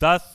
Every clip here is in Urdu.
10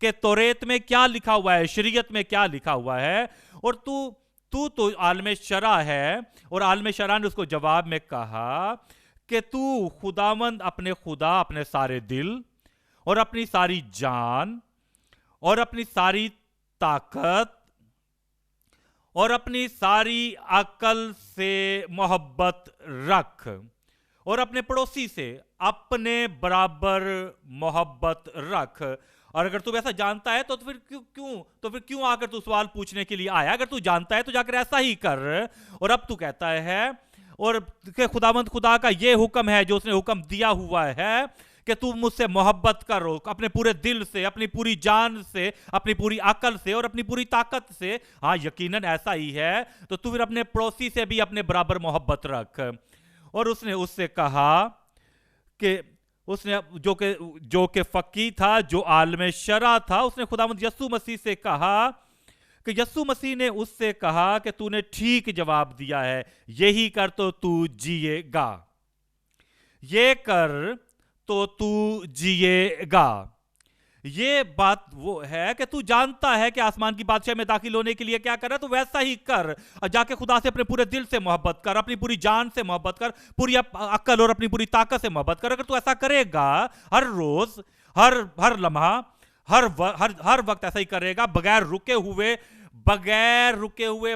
کہ توریت میں کیا لکھا ہوا ہے, شریعت میں کیا لکھا ہوا ہے, اور تو عالم شرع ہے. اور عالم شرع نے اس کو جواب میں کہا کہ تو خداوند اپنے خدا اپنے سارے دل اور اپنی ساری جان اور اپنی ساری طاقت اور اپنی ساری عقل سے محبت رکھ, اور اپنے پڑوسی سے اپنے برابر محبت رکھ. اور اگر تو ایسا جانتا ہے تو پھر کیوں آ کر تو سوال پوچھنے کے لیے آیا؟ اگر تو جانتا ہے تو جا کر ایسا ہی کر. اور اب تو کہتا ہے اور کہ خداوند خدا کا یہ حکم ہے جو اس نے حکم دیا ہوا ہے کہ تو مجھ سے محبت کرو اپنے پورے دل سے, اپنی پوری جان سے, اپنی پوری عقل سے اور اپنی پوری طاقت سے. ہاں یقیناً ایسا ہی ہے, تو پھر اپنے پڑوسی سے بھی اپنے برابر محبت رکھ. اور اس نے اس سے کہا کہ اس نے جو کہ فقی تھا, جو عالم شرع تھا, اس نے خداوند یسوع مسیح سے کہا کہ یسوع مسیح نے اس سے کہا کہ تو نے ٹھیک جواب دیا ہے, یہی کر تو جیے گا, یہ کر تو جیے گا. یہ بات وہ ہے کہ تو جانتا ہے کہ آسمان کی بادشاہ میں داخل ہونے کے لیے کیا کر رہا ہے, تو ویسا ہی کر. جا کے خدا سے اپنے پورے دل سے محبت کر, اپنی پوری جان سے محبت کر, پوری عقل اور اپنی پوری طاقت سے محبت کر. اگر تو ایسا کرے گا ہر روز, ہر لمحہ, ہر وقت ایسا ہی کرے گا, بغیر رکے ہوئے,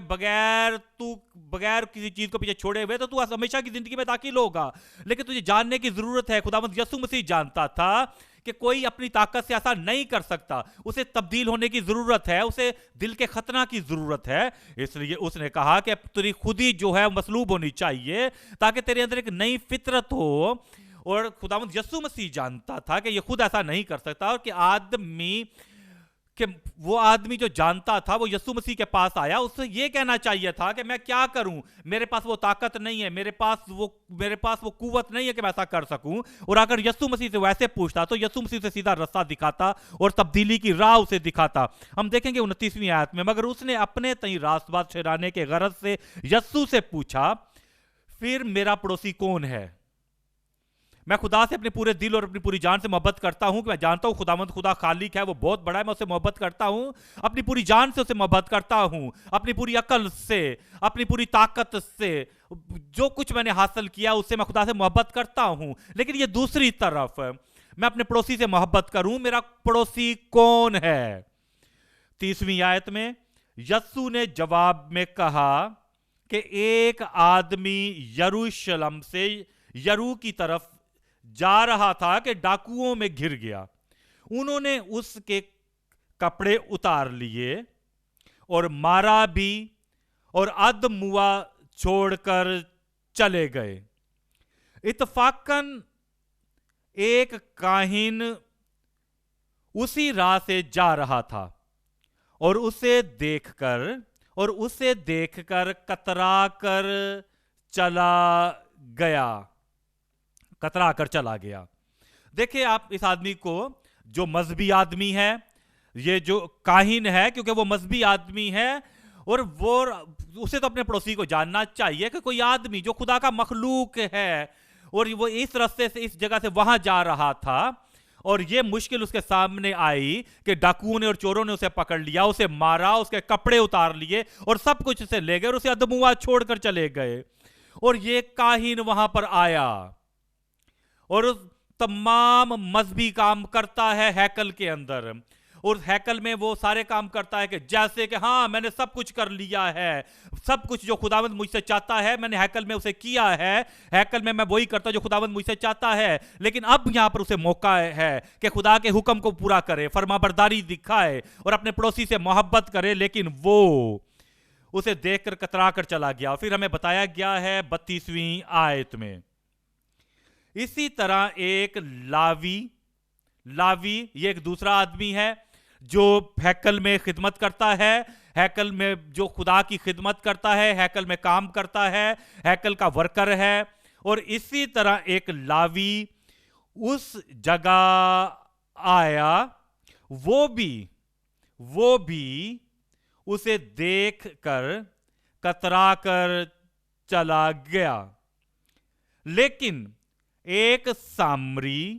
بغیر کسی چیز کو پیچھے چھوڑے ہوئے, تو ہمیشہ کی زندگی میں داخل ہوگا. لیکن تجھے جاننے کی ضرورت ہے, خداوند یسوع مسیح جانتا تھا کہ کوئی اپنی طاقت سے ایسا نہیں کر سکتا, اسے تبدیل ہونے کی ضرورت ہے, اسے دل کے ختنہ کی ضرورت ہے. اس لیے اس نے کہا کہ تیری خودی جو ہے مصلوب ہونی چاہیے تاکہ تیرے اندر ایک نئی فطرت ہو. اور خداوند یسوع مسیح جانتا تھا کہ یہ خود ایسا نہیں کر سکتا, اور کہ وہ آدمی جو جانتا تھا وہ یسوع مسیح کے پاس آیا, اس سے یہ کہنا چاہیے تھا کہ میں کیا کروں, میرے پاس وہ طاقت نہیں ہے, میرے پاس وہ قوت نہیں ہے کہ میں ایسا کر سکوں. اور اگر یسوع مسیح سے ویسے پوچھتا تو یسوع مسیح سے سیدھا راستہ دکھاتا اور تبدیلی کی راہ اسے دکھاتا. ہم دیکھیں گے 29ویں آیت میں, مگر اس نے اپنے تئیں راست بات ٹھہرانے کے غرض سے یسوع سے پوچھا, پھر میرا پڑوسی کون ہے؟ میں خدا سے اپنے پورے دل اور اپنی پوری جان سے محبت کرتا ہوں, کہ میں جانتا ہوں خداوند خدا خالق ہے, وہ بہت بڑا ہے, میں اسے محبت کرتا ہوں, اپنی پوری جان سے اسے محبت کرتا ہوں, اپنی پوری عقل سے, اپنی پوری طاقت سے, جو کچھ میں نے حاصل کیا اس سے میں خدا سے محبت کرتا ہوں. لیکن یہ دوسری طرف میں اپنے پڑوسی سے محبت کروں, میرا پڑوسی کون ہے؟ 30ویں آیت میں یسوع نے جواب میں کہا کہ ایک آدمی یروشلم سے یرو کی طرف جا رہا تھا کہ ڈاکوؤں میں گھر گیا. انہوں نے اس کے کپڑے اتار لیے اور مارا بھی, اور ادموا چھوڑ کر چلے گئے. اتفاقاً ایک کاہن اسی راہ سے جا رہا تھا اور اسے دیکھ کر کترا کر چلا گیا. دیکھیں آپ اس آدمی کو, جو مذہبی آدمی ہے, یہ جو کاہن ہے, کیونکہ وہ مذہبی آدمی ہے, اور وہ اسے تو اپنے پڑوسی کو جاننا چاہیے کہ کوئی آدمی جو خدا کا مخلوق ہے, اور وہ اس راستے سے اس جگہ سے وہاں جا رہا تھا, اور یہ مشکل اس کے سامنے آئی کہ ڈاکوؤں نے اور چوروں نے اسے پکڑ لیا, اسے مارا, اس کے کپڑے اتار لیے اور سب کچھ اسے لے گئے اور اسے ادموا چھوڑ کر چلے گئے. اور یہ کاہن وہاں پر آیا اور تمام مذہبی کام کرتا ہے ہیکل کے اندر, اور ہیکل میں وہ سارے کام کرتا ہے کہ جیسے کہ ہاں میں نے سب کچھ کر لیا ہے, سب کچھ جو خداوند مجھ سے چاہتا ہے میں نے ہیکل میں اسے کیا ہے, ہیکل میں وہی کرتا جو خداوند مجھ سے چاہتا ہے. لیکن اب یہاں پر اسے موقع ہے کہ خدا کے حکم کو پورا کرے, فرمانبرداری دکھائے اور اپنے پڑوسی سے محبت کرے. لیکن وہ اسے دیکھ کر کترا کر چلا گیا. پھر ہمیں بتایا گیا ہے 32ویں آیت میں, اسی طرح ایک لاوی, یہ ایک دوسرا آدمی ہے جو ہیکل میں خدمت کرتا ہے, ہیکل میں جو خدا کی خدمت کرتا ہے, ہیکل میں کام کرتا ہے, ہیکل کا ورکر ہے. اور اسی طرح ایک لاوی اس جگہ آیا, وہ بھی اسے دیکھ کر کترا کر چلا گیا. لیکن ایک سامری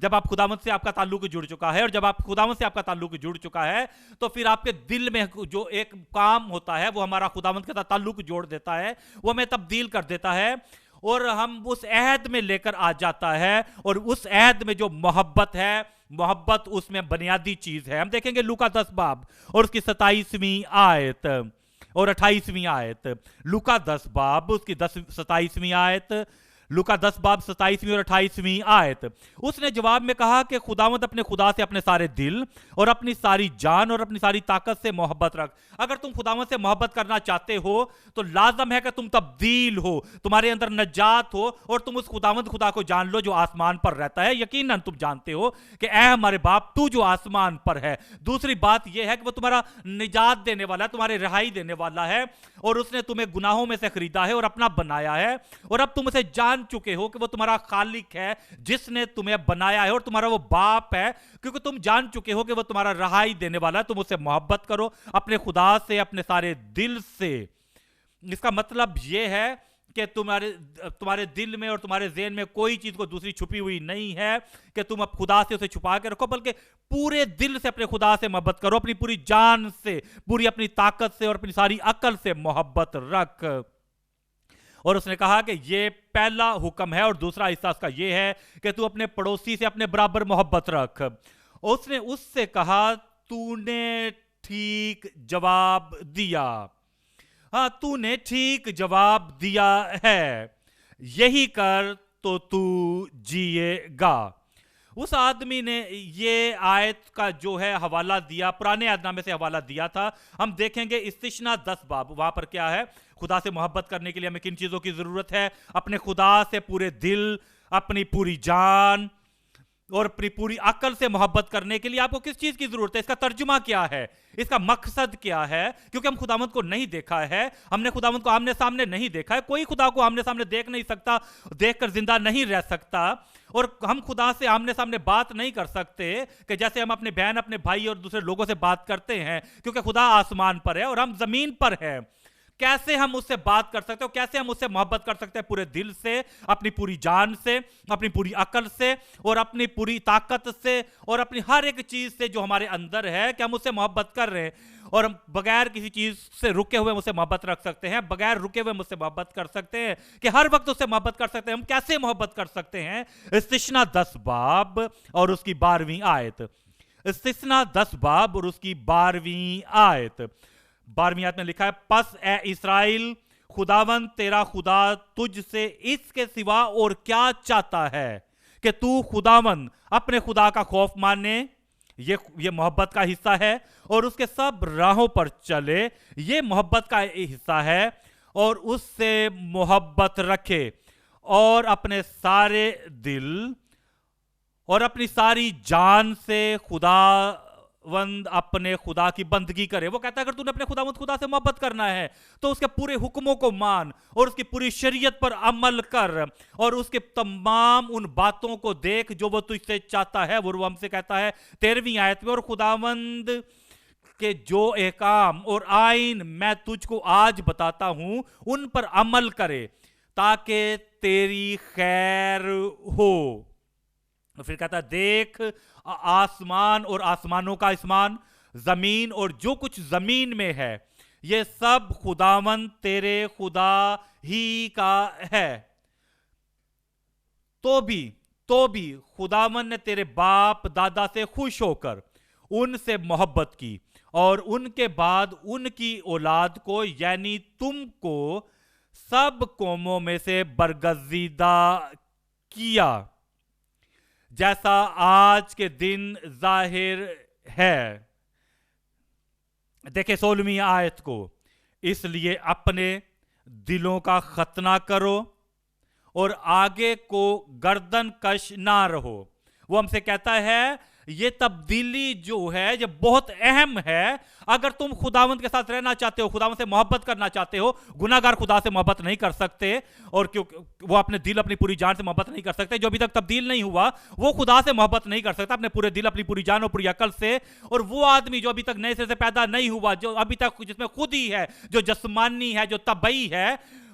جب آپ خداوند سے آپ کا تعلق جڑ چکا ہے، اور جب آپ خداوند سے آپ کا تعلق جڑ چکا ہے تو پھر آپ کے دل میں جو ایک کام ہوتا ہے وہ ہمارا خداوند کے ساتھ تعلق جوڑ دیتا ہے، وہ ہمیں تبدیل کر دیتا ہے، اور ہم اس عہد میں لے کر آ جاتا ہے، اور اس عہد میں جو محبت ہے، محبت اس میں بنیادی چیز ہے۔ ہم دیکھیں گے لوکا 10 باب اور اس کی 27ویں آیت اور 28ویں آیت۔ لوکا 10 باب اس کی 27ویں آیت، لوکا 10 باب 27ویں اور 28ویں آیت۔ اس نے جواب میں کہا کہ خداوند اپنے خدا سے اپنے سارے دل اور اپنی ساری جان اور اپنی ساری طاقت سے محبت رکھ۔ اگر تم خداوند سے محبت کرنا چاہتے ہو تو لازم ہے کہ تم تبدیل ہو، تمہارے اندر نجات ہو، اور تم اس خداوند خدا کو جان لو جو آسمان پر رہتا ہے۔ یقیناً تم جانتے ہو کہ اے ہمارے باپ تو جو آسمان پر ہے۔ دوسری بات یہ ہے کہ وہ تمہارا نجات دینے والا ہے، تمہارے رہائی دینے والا ہے، اور اس نے تمہیں گناہوں میں سے خریدا ہے اور اپنا بنایا ہے، اور اب تم اسے جان چکے ہو کہ وہ تمہارا خالق ہے جس نے تمہیں بنایا ہے، اور تمہارا وہ باپ ہے کیونکہ تم جان چکے ہو کہ وہ تمہارا رہائی دینے والا ہے۔ تم اس سے محبت کرو اپنے خدا سے اپنے سارے دل سے۔ اس کا مطلب یہ ہے کہ تمہارے دل میں اور تمہارے ذہن میں کوئی چیز کو دوسری چھپی ہوئی نہیں ہے کہ تم اب خدا سے اسے چھپا کے رکھو، بلکہ پورے دل سے اپنے خدا سے محبت کرو، اپنی پوری جان سے، پوری اپنی طاقت سے اور اپنی ساری عقل سے محبت رکھ۔ اور اس نے کہا کہ یہ پہلا حکم ہے، اور دوسرا حصہ اس کا یہ ہے کہ تو اپنے پڑوسی سے اپنے برابر محبت رکھ۔ اس نے اس سے کہا تو نے ٹھیک جواب دیا، ہاں تو نے ٹھیک جواب دیا ہے، یہی کر تو جیے گا۔ اس آدمی نے یہ آیت کا جو ہے حوالہ دیا، پرانے عہد نامے سے حوالہ دیا تھا۔ ہم دیکھیں گے استثنا 10 باب، وہاں پر کیا ہے، خدا سے محبت کرنے کے لیے ہمیں کن چیزوں کی ضرورت ہے؟ اپنے خدا سے پورے دل، اپنی پوری جان اور اپنی پوری عقل سے محبت کرنے کے لیے آپ کو کس چیز کی ضرورت ہے؟ اس کا ترجمہ کیا ہے؟ اس کا مقصد کیا ہے؟ کیونکہ ہم خداوند کو نہیں دیکھا ہے، ہم نے خداوند کو آمنے سامنے نہیں دیکھا ہے، کوئی خدا کو آمنے سامنے دیکھ نہیں سکتا، دیکھ کر زندہ نہیں رہ سکتا، اور ہم خدا سے آمنے سامنے بات نہیں کر سکتے کہ جیسے ہم اپنے بہن، اپنے بھائی اور دوسرے لوگوں سے بات کرتے ہیں، کیونکہ خدا آسمان پر ہے اور ہم زمین پر ہیں۔ کیسے ہم اس سے بات کر سکتے ہیں، کیسے ہم اس سے محبت کر سکتے ہیں؟ پورے دل سے، اپنی پوری جان سے، اپنی پوری عقل سے اور اپنی پوری طاقت سے اور اپنی ہر ایک چیز سے جو ہمارے اندر ہے کہ ہم اس سے محبت کر رہے ہیں، اور ہم بغیر کسی چیز سے رکے ہوئے اس سے محبت رکھ سکتے ہیں، بغیر رکے ہوئے اس سے محبت کر سکتے ہیں، کہ ہر وقت اس سے محبت کر سکتے ہیں۔ ہم کیسے محبت کر سکتے ہیں؟ استثنا 10 باب اور اس کی 12ویں آیت۔ استثنا 10 باب اور اس کی 12ویں آیت۔ 12ویں آیت میں لکھا ہے، پس اے اسرائیل، خداوند تیرا خدا تجھ سے اس کے سوا اور کیا چاہتا ہے کہ تو خداوند اپنے خدا کا خوف مانے، یہ محبت کا حصہ ہے، اور اس کے سب راہوں پر چلے، یہ محبت کا حصہ ہے، اور اس سے محبت رکھے، اور اپنے سارے دل اور اپنی ساری جان سے خداوند اپنے خدا کی بندگی کرے۔ وہ کہتا ہے اگر تو نے اپنے خدا سے محبت کرنا ہے تو اس کے پورے حکموں کو مان اور اس کی پوری شریعت پر عمل کر، اور اس کے تمام ان باتوں کو دیکھ جو وہ تجھ سے چاہتا ہے۔ وہ ہم سے کہتا ہے 13ویں آیت میں، اور خداوند کہ جو احکام اور آئین میں تجھ کو آج بتاتا ہوں ان پر عمل کرے تاکہ تیری خیر ہو۔ پھر کہتا ہے، دیکھ آسمان اور آسمانوں کا آسمان، زمین اور جو کچھ زمین میں ہے، یہ سب خداوند تیرے خدا ہی کا ہے۔ تو بھی خداوند نے تیرے باپ دادا سے خوش ہو کر ان سے محبت کی، اور ان کے بعد ان کی اولاد کو یعنی تم کو سب قوموں میں سے برگزیدہ کیا، جیسا آج کے دن ظاہر ہے۔ دیکھیں 16ویں آیت کو، اس لیے اپنے دلوں کا ختنہ کرو اور آگے کو گردن کش نہ رہو۔ وہ ہم سے کہتا ہے یہ تبدیلی جو ہے یہ بہت اہم ہے۔ اگر تم خداوند کے ساتھ رہنا چاہتے ہو، خداوند سے محبت کرنا چاہتے ہو، گناہگار خدا سے محبت نہیں کر سکتے، اور کیونکہ وہ اپنے دل اپنی پوری جان سے محبت نہیں کر سکتے۔ جو ابھی تک تبدیل نہیں ہوا وہ خدا سے محبت نہیں کر سکتا اپنے پورے دل، اپنی پوری جان اور پوری عقل سے۔ اور وہ آدمی جو ابھی تک نئے سرے سے پیدا نہیں ہوا، جو ابھی تک جس میں خود ہی ہے، جو جسمانی ہے، جو طبعی ہے،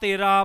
13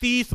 30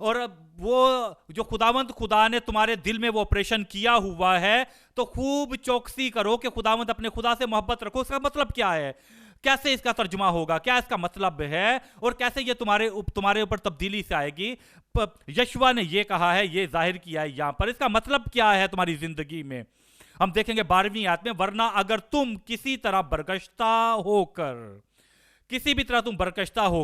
اور وہ جو خداوند خدا نے تمہارے دل میں وہ آپریشن کیا ہوا ہے تو خوب چوکسی کرو کہ خداوند اپنے خدا سے محبت رکھو. اس کا مطلب کیا ہے؟ کیسے اس کا ترجمہ ہوگا؟ کیا اس کا مطلب ہے؟ اور کیسے یہ تمہارے اوپر تبدیلی سے آئے گی؟ یشوع نے یہ کہا ہے، یہ ظاہر کیا ہے یہاں پر. اس کا مطلب کیا ہے تمہاری زندگی میں؟ ہم دیکھیں گے 12ویں آیت میں، ورنہ اگر تم کسی طرح برگشتہ ہو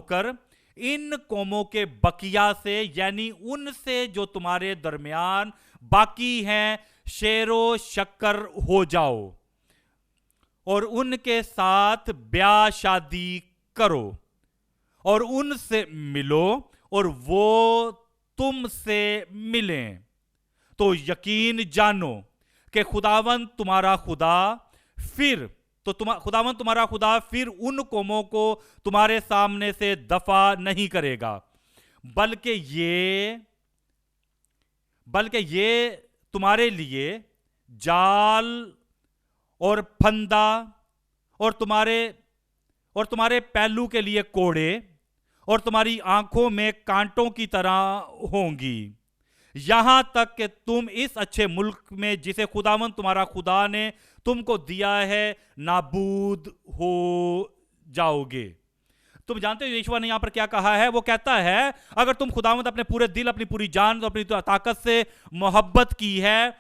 کر ان قوموں کے بقیہ سے، یعنی ان سے جو تمہارے درمیان باقی ہیں، شیر و شکر ہو جاؤ اور ان کے ساتھ بیاہ شادی کرو اور ان سے ملو اور وہ تم سے ملیں، تو یقین جانو کہ خداوند تمہارا خدا پھر ان قوموں کو تمہارے سامنے سے دفع نہیں کرے گا، بلکہ یہ تمہارے لیے جال اور پھندا اور تمہارے پہلو کے لیے کوڑے اور تمہاری آنکھوں میں کانٹوں کی طرح ہوں گی، یہاں تک کہ تم اس اچھے ملک میں جسے خداوند تمہارا خدا نے تم کو دیا ہے نابود ہو جاؤ گے. تم جانتے ہو یشوع نے یہاں پر کیا کہا ہے؟ وہ کہتا ہے اگر تم خداوند اپنے پورے دل، اپنی پوری جان، اپنی طاقت سے محبت کی ہے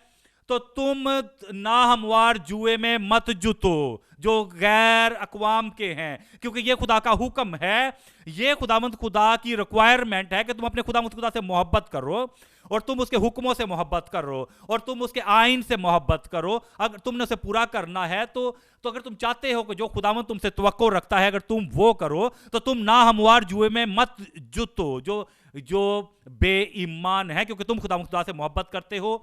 تو تم ناہموار جوئے میں مت جتو جو غیر اقوام کے ہیں، کیونکہ یہ خدا کا حکم ہے، یہ خداوند خدا کی ریکوائرمنٹ ہے کہ تم اپنے خداوند خدا سے محبت کرو اور تم اس کے حکموں سے محبت کرو اور تم اس کے آئین سے محبت کرو. اگر تم نے اسے پورا کرنا ہے تو اگر تم چاہتے ہو کہ جو خداوند تم سے توقع رکھتا ہے اگر تم وہ کرو تو تم ناہموار جوئے میں مت جتو جو بے ایمان ہے، کیونکہ تم خداوند خدا سے محبت کرتے ہو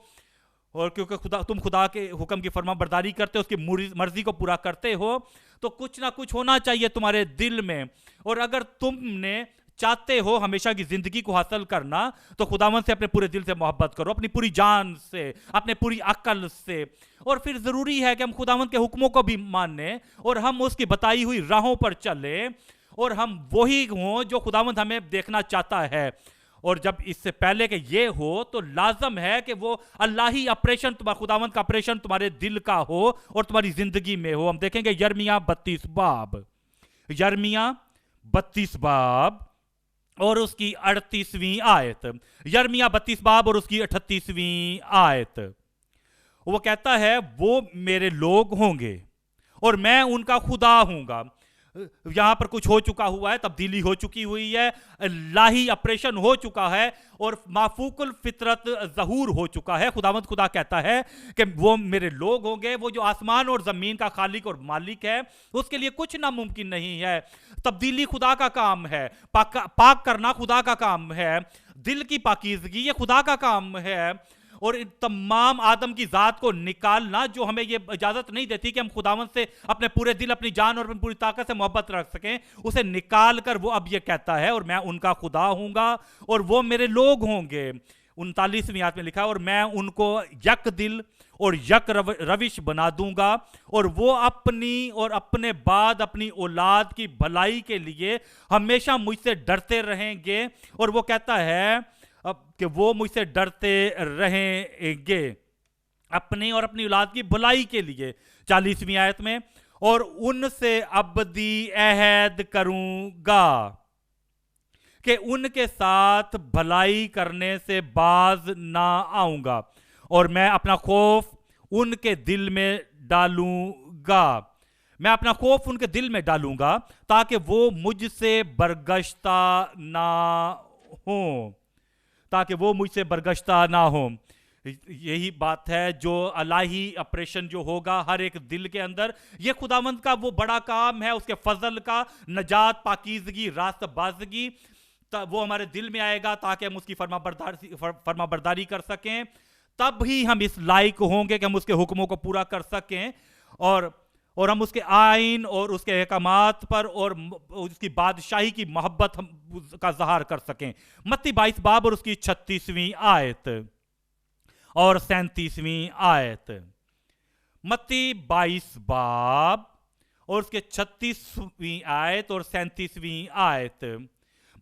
اور کیونکہ تم خدا کے حکم کی فرما برداری کرتے ہو، اس کی مرضی کو پورا کرتے ہو، تو کچھ نہ کچھ ہونا چاہیے تمہارے دل میں. اور اگر تم نے چاہتے ہو ہمیشہ کی زندگی کو حاصل کرنا تو خداوند سے اپنے پورے دل سے محبت کرو، اپنی پوری جان سے، اپنے پوری عقل سے. اور پھر ضروری ہے کہ ہم خداوند کے حکموں کو بھی مانیں اور ہم اس کی بتائی ہوئی راہوں پر چلیں اور ہم وہی ہوں جو خداوند ہمیں دیکھنا چاہتا ہے. اور جب اس سے پہلے کہ یہ ہو تو لازم ہے کہ وہ اللہی آپریشن، خداوند کا آپریشن تمہارے دل کا ہو اور تمہاری زندگی میں ہو. ہم دیکھیں گے یرمیہ 32 باب اور اس کی 38ویں آیت. یرمیہ 32 باب اور اس کی 38ویں آیت. وہ کہتا ہے وہ میرے لوگ ہوں گے اور میں ان کا خدا ہوں گا. یہاں پر کچھ ہو چکا ہوا ہے، تبدیلی ہو چکی ہوئی ہے، الہی آپریشن ہو چکا ہے اور مافوق الفطرت ظہور ہو چکا ہے. خداوند خدا کہتا ہے کہ وہ میرے لوگ ہوں گے. وہ جو آسمان اور زمین کا خالق اور مالک ہے اس کے لیے کچھ ناممکن نہیں ہے. تبدیلی خدا کا کام ہے، پاک کرنا خدا کا کام ہے، دل کی پاکیزگی یہ خدا کا کام ہے. اور تمام آدم کی ذات کو نکالنا جو ہمیں یہ اجازت نہیں دیتی کہ ہم خداوند سے اپنے پورے دل، اپنی جان اور اپنی پوری طاقت سے محبت رکھ سکیں، اسے نکال کر وہ اب یہ کہتا ہے اور میں ان کا خدا ہوں گا اور وہ میرے لوگ ہوں گے. 39ویں آیت میں لکھا ہے اور میں ان کو یک دل اور یک روش بنا دوں گا اور وہ اپنی اور اپنے بعد اپنی اولاد کی بھلائی کے لیے ہمیشہ مجھ سے ڈرتے رہیں گے. اور وہ کہتا ہے کہ وہ مجھ سے ڈرتے رہیں گے اپنی اور اپنی اولاد کی بھلائی کے لیے. 40ویں آیت میں اور ان سے ابدی عہد کروں گا کہ ان کے ساتھ بھلائی کرنے سے باز نہ آؤں گا اور میں اپنا خوف ان کے دل میں ڈالوں گا. میں اپنا خوف ان کے دل میں ڈالوں گا تاکہ وہ مجھ سے برگشتہ نہ ہوں، نہ ہوں. یہی بات ہے جو الہی آپریشن جو ہوگا ہر ایک دل کے اندر، یہ خداوند کا وہ بڑا کام ہے، اس کے فضل کا، نجات، پاکیزگی، راست بازگی وہ ہمارے دل میں آئے گا تاکہ ہم اس کی فرما برداری کر سکیں. تب ہی ہم اس لائق ہوں گے کہ ہم اس کے حکموں کو پورا کر سکیں اور ہم اس کے آئین اور اس کے احکامات پر اور اس کی بادشاہی کی محبت کا اظہار کر سکیں. متی 22 باب اور اس کی 36ویں آیت اور 37ویں آیت. متی 22 باب اور اس کے 36ویں آیت اور 37ویں آیت.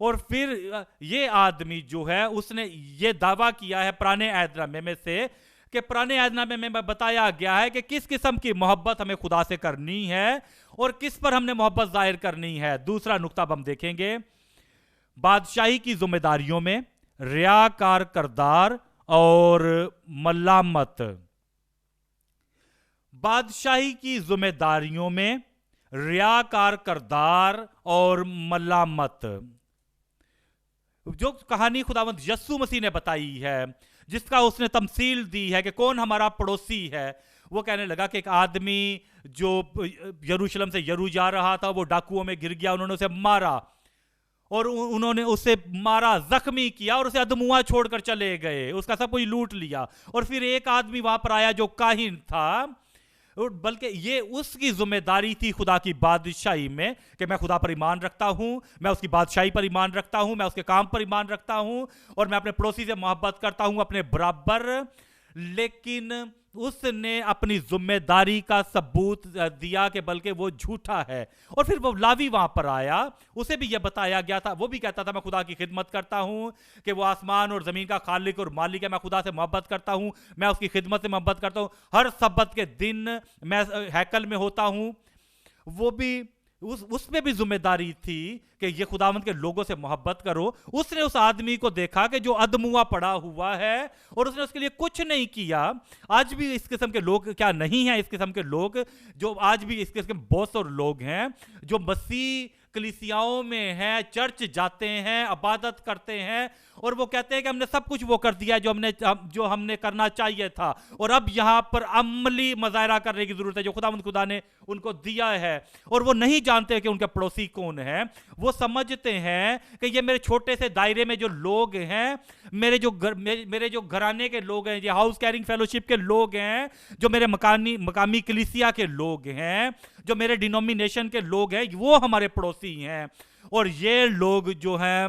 اور پھر یہ آدمی جو ہے اس نے یہ دعویٰ کیا ہے پرانے عہد نامے میں سے کہ پرانے عہد نامے میں بتایا گیا ہے کہ کس قسم کی محبت ہمیں خدا سے کرنی ہے اور کس پر ہم نے محبت ظاہر کرنی ہے. دوسرا نقطہ ہم دیکھیں گے, بادشاہی کی ذمہ داریوں میں ریاکار کردار اور ملامت. بادشاہی کی ذمہ داریوں میں ریاکار کردار اور ملامت. جو کہانی خداوند یسوع مسیح نے بتائی ہے, جس کا اس نے تمثیل دی ہے کہ کون ہمارا پڑوسی ہے, وہ کہنے لگا کہ ایک آدمی جو یروشلم سے یرو جا رہا تھا وہ ڈاکوؤں میں گر گیا, انہوں نے اسے مارا اور انہوں نے اسے مارا, زخمی کیا اور اسے ادموا چھوڑ کر چلے گئے, اس کا سب کچھ لوٹ لیا. اور پھر ایک آدمی وہاں پر آیا جو کاہن تھا, بلکہ یہ اس کی ذمہ داری تھی خدا کی بادشاہی میں کہ میں خدا پر ایمان رکھتا ہوں, میں اس کی بادشاہی پر ایمان رکھتا ہوں, میں اس کے کام پر ایمان رکھتا ہوں اور میں اپنے پڑوسی سے محبت کرتا ہوں اپنے برابر. لیکن اس نے اپنی ذمہ داری کا ثبوت دیا کہ بلکہ وہ جھوٹا ہے. اور پھر وہ لاوی وہاں پر آیا, اسے بھی یہ بتایا گیا تھا, وہ بھی کہتا تھا میں خدا کی خدمت کرتا ہوں کہ وہ آسمان اور زمین کا خالق اور مالک ہے, میں خدا سے محبت کرتا ہوں, میں اس کی خدمت سے محبت کرتا ہوں, ہر سبت کے دن میں ہیکل میں ہوتا ہوں. وہ بھی اس میں بھی ذمہ داری تھی کہ یہ خداوند کے لوگوں سے محبت کرو. اس نے اس آدمی کو دیکھا کہ جو ادموا پڑا ہوا ہے اور اس نے اس کے لیے کچھ نہیں کیا. آج بھی اس قسم کے لوگ کیا نہیں ہیں, اس قسم کے لوگ جو آج بھی اس قسم کے بہت سے لوگ ہیں جو مسیح کلیسیاؤں میں ہیں, چرچ جاتے ہیں, عبادت کرتے ہیں اور وہ کہتے ہیں کہ ہم نے سب کچھ وہ کر دیا جو ہم نے کرنا چاہیے تھا, اور اب یہاں پر عملی مظاہرہ کرنے کی ضرورت ہے جو خدا نے ان کو دیا ہے. اور وہ نہیں جانتے کہ ان کے پڑوسی کون ہیں. وہ سمجھتے ہیں کہ یہ میرے چھوٹے سے دائرے میں جو لوگ ہیں, میرے جو گھرانے کے لوگ ہیں, یہ ہاؤس کیرنگ فیلوشپ کے لوگ ہیں, جو میرے مقامی کلیسیا کے لوگ ہیں, جو میرے ڈینومینیشن کے لوگ ہیں, وہ ہمارے پڑوسی ہیں. اور یہ لوگ جو ہیں,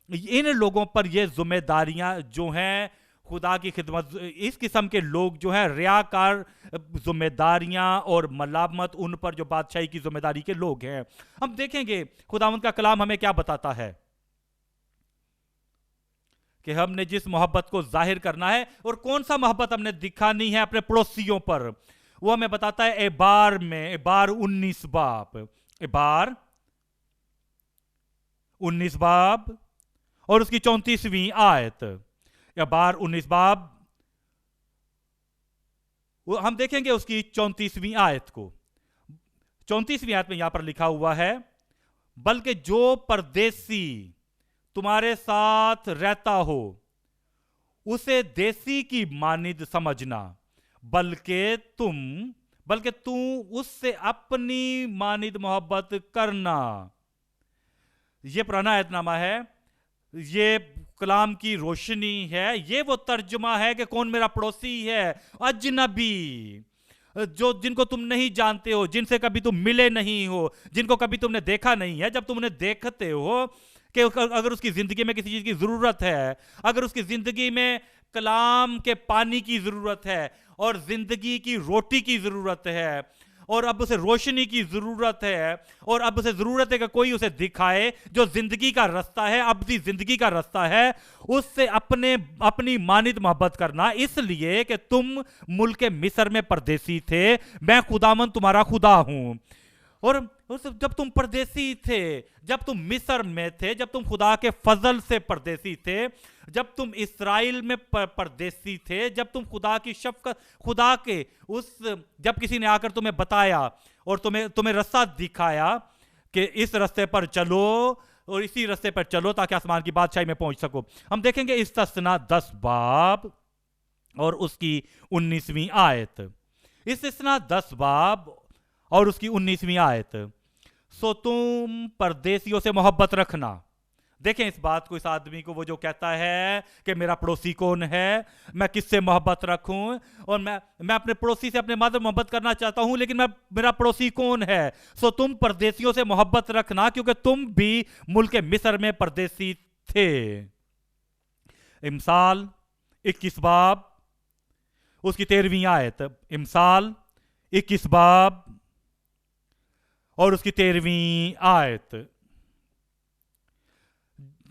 ان لوگوں پر یہ ذمہ داریاں جو ہیں خدا کی خدمت, اس قسم کے لوگ جو ہیں ریاکار ذمہ داریاں اور ملامت ان پر جو بادشاہی کی ذمہ داری کے لوگ ہیں. ہم دیکھیں گے خداوند کا کلام ہمیں کیا بتاتا ہے کہ ہم نے جس محبت کو ظاہر کرنا ہے اور کون سا محبت ہم نے دکھانی ہے اپنے پڑوسیوں پر. وہ ہمیں بتاتا ہے اعبار میں, اعبار 19 باب, اعبار 19 باب اور اس کی 34ویں آیت. اعبار 19 باب, ہم دیکھیں گے اس کی 34ویں آیت کو. 34ویں آیت میں یہاں پر لکھا ہوا ہے, بلکہ جو پردیسی تمہارے ساتھ رہتا ہو اسے دیسی کی مانند سمجھنا, بلکہ تو اس سے اپنی مانند محبت کرنا. یہ پرانا عہد نامہ ہے, یہ کلام کی روشنی ہے, یہ وہ ترجمہ ہے کہ کون میرا پڑوسی ہے. اجنبی, جن کو تم نہیں جانتے ہو, جن سے کبھی تم ملے نہیں ہو, جن کو کبھی تم نے دیکھا نہیں ہے. جب تم انہیں دیکھتے ہو کہ اگر اس کی زندگی میں کسی چیز کی ضرورت ہے, اگر اس کی زندگی میں کلام کے پانی کی ضرورت ہے اور زندگی کی روٹی کی ضرورت ہے, اور اب اسے روشنی کی ضرورت ہے, اور اب اسے ضرورت ہے کہ کوئی اسے دکھائے جو زندگی کا رستہ ہے, ابدی زندگی کا رستہ ہے, اس سے اپنی مانند محبت کرنا. اس لیے کہ تم ملک مصر میں پردیسی تھے, میں خداوند تمہارا خدا ہوں. اور جب تم پردیسی تھے, جب تم مصر میں تھے, جب تم خدا کے فضل سے پردیسی تھے, جب تم اسرائیل میں پردیسی تھے, جب تم خدا کی شفقت, خدا کے جب کسی نے آ کر تمہیں بتایا اور تمہیں رستہ دکھایا کہ اس رستے پر چلو اور اسی رستے پر چلو تاکہ آسمان کی بادشاہی میں پہنچ سکو. ہم دیکھیں گے استثنا 10 باب اور اس کی 19ویں آیت. استثنا 10 باب اور اس کی 19ویں آیت. سو تم پردیسیوں سے محبت رکھنا. دیکھیں اس بات کو, اس آدمی کو, وہ جو کہتا ہے کہ میرا پڑوسی کون ہے, میں کس سے محبت رکھوں, اور میں اپنے پڑوسی سے اپنے مادر محبت کرنا چاہتا ہوں, لیکن میرا پڑوسی کون ہے. سو تم پردیسیوں سے محبت رکھنا کیونکہ تم بھی ملک مصر میں پردیسی تھے. امثال 21 باب اس کی 13ویں آیت. امثال 21 باب اور اس کی 13ویں آیت.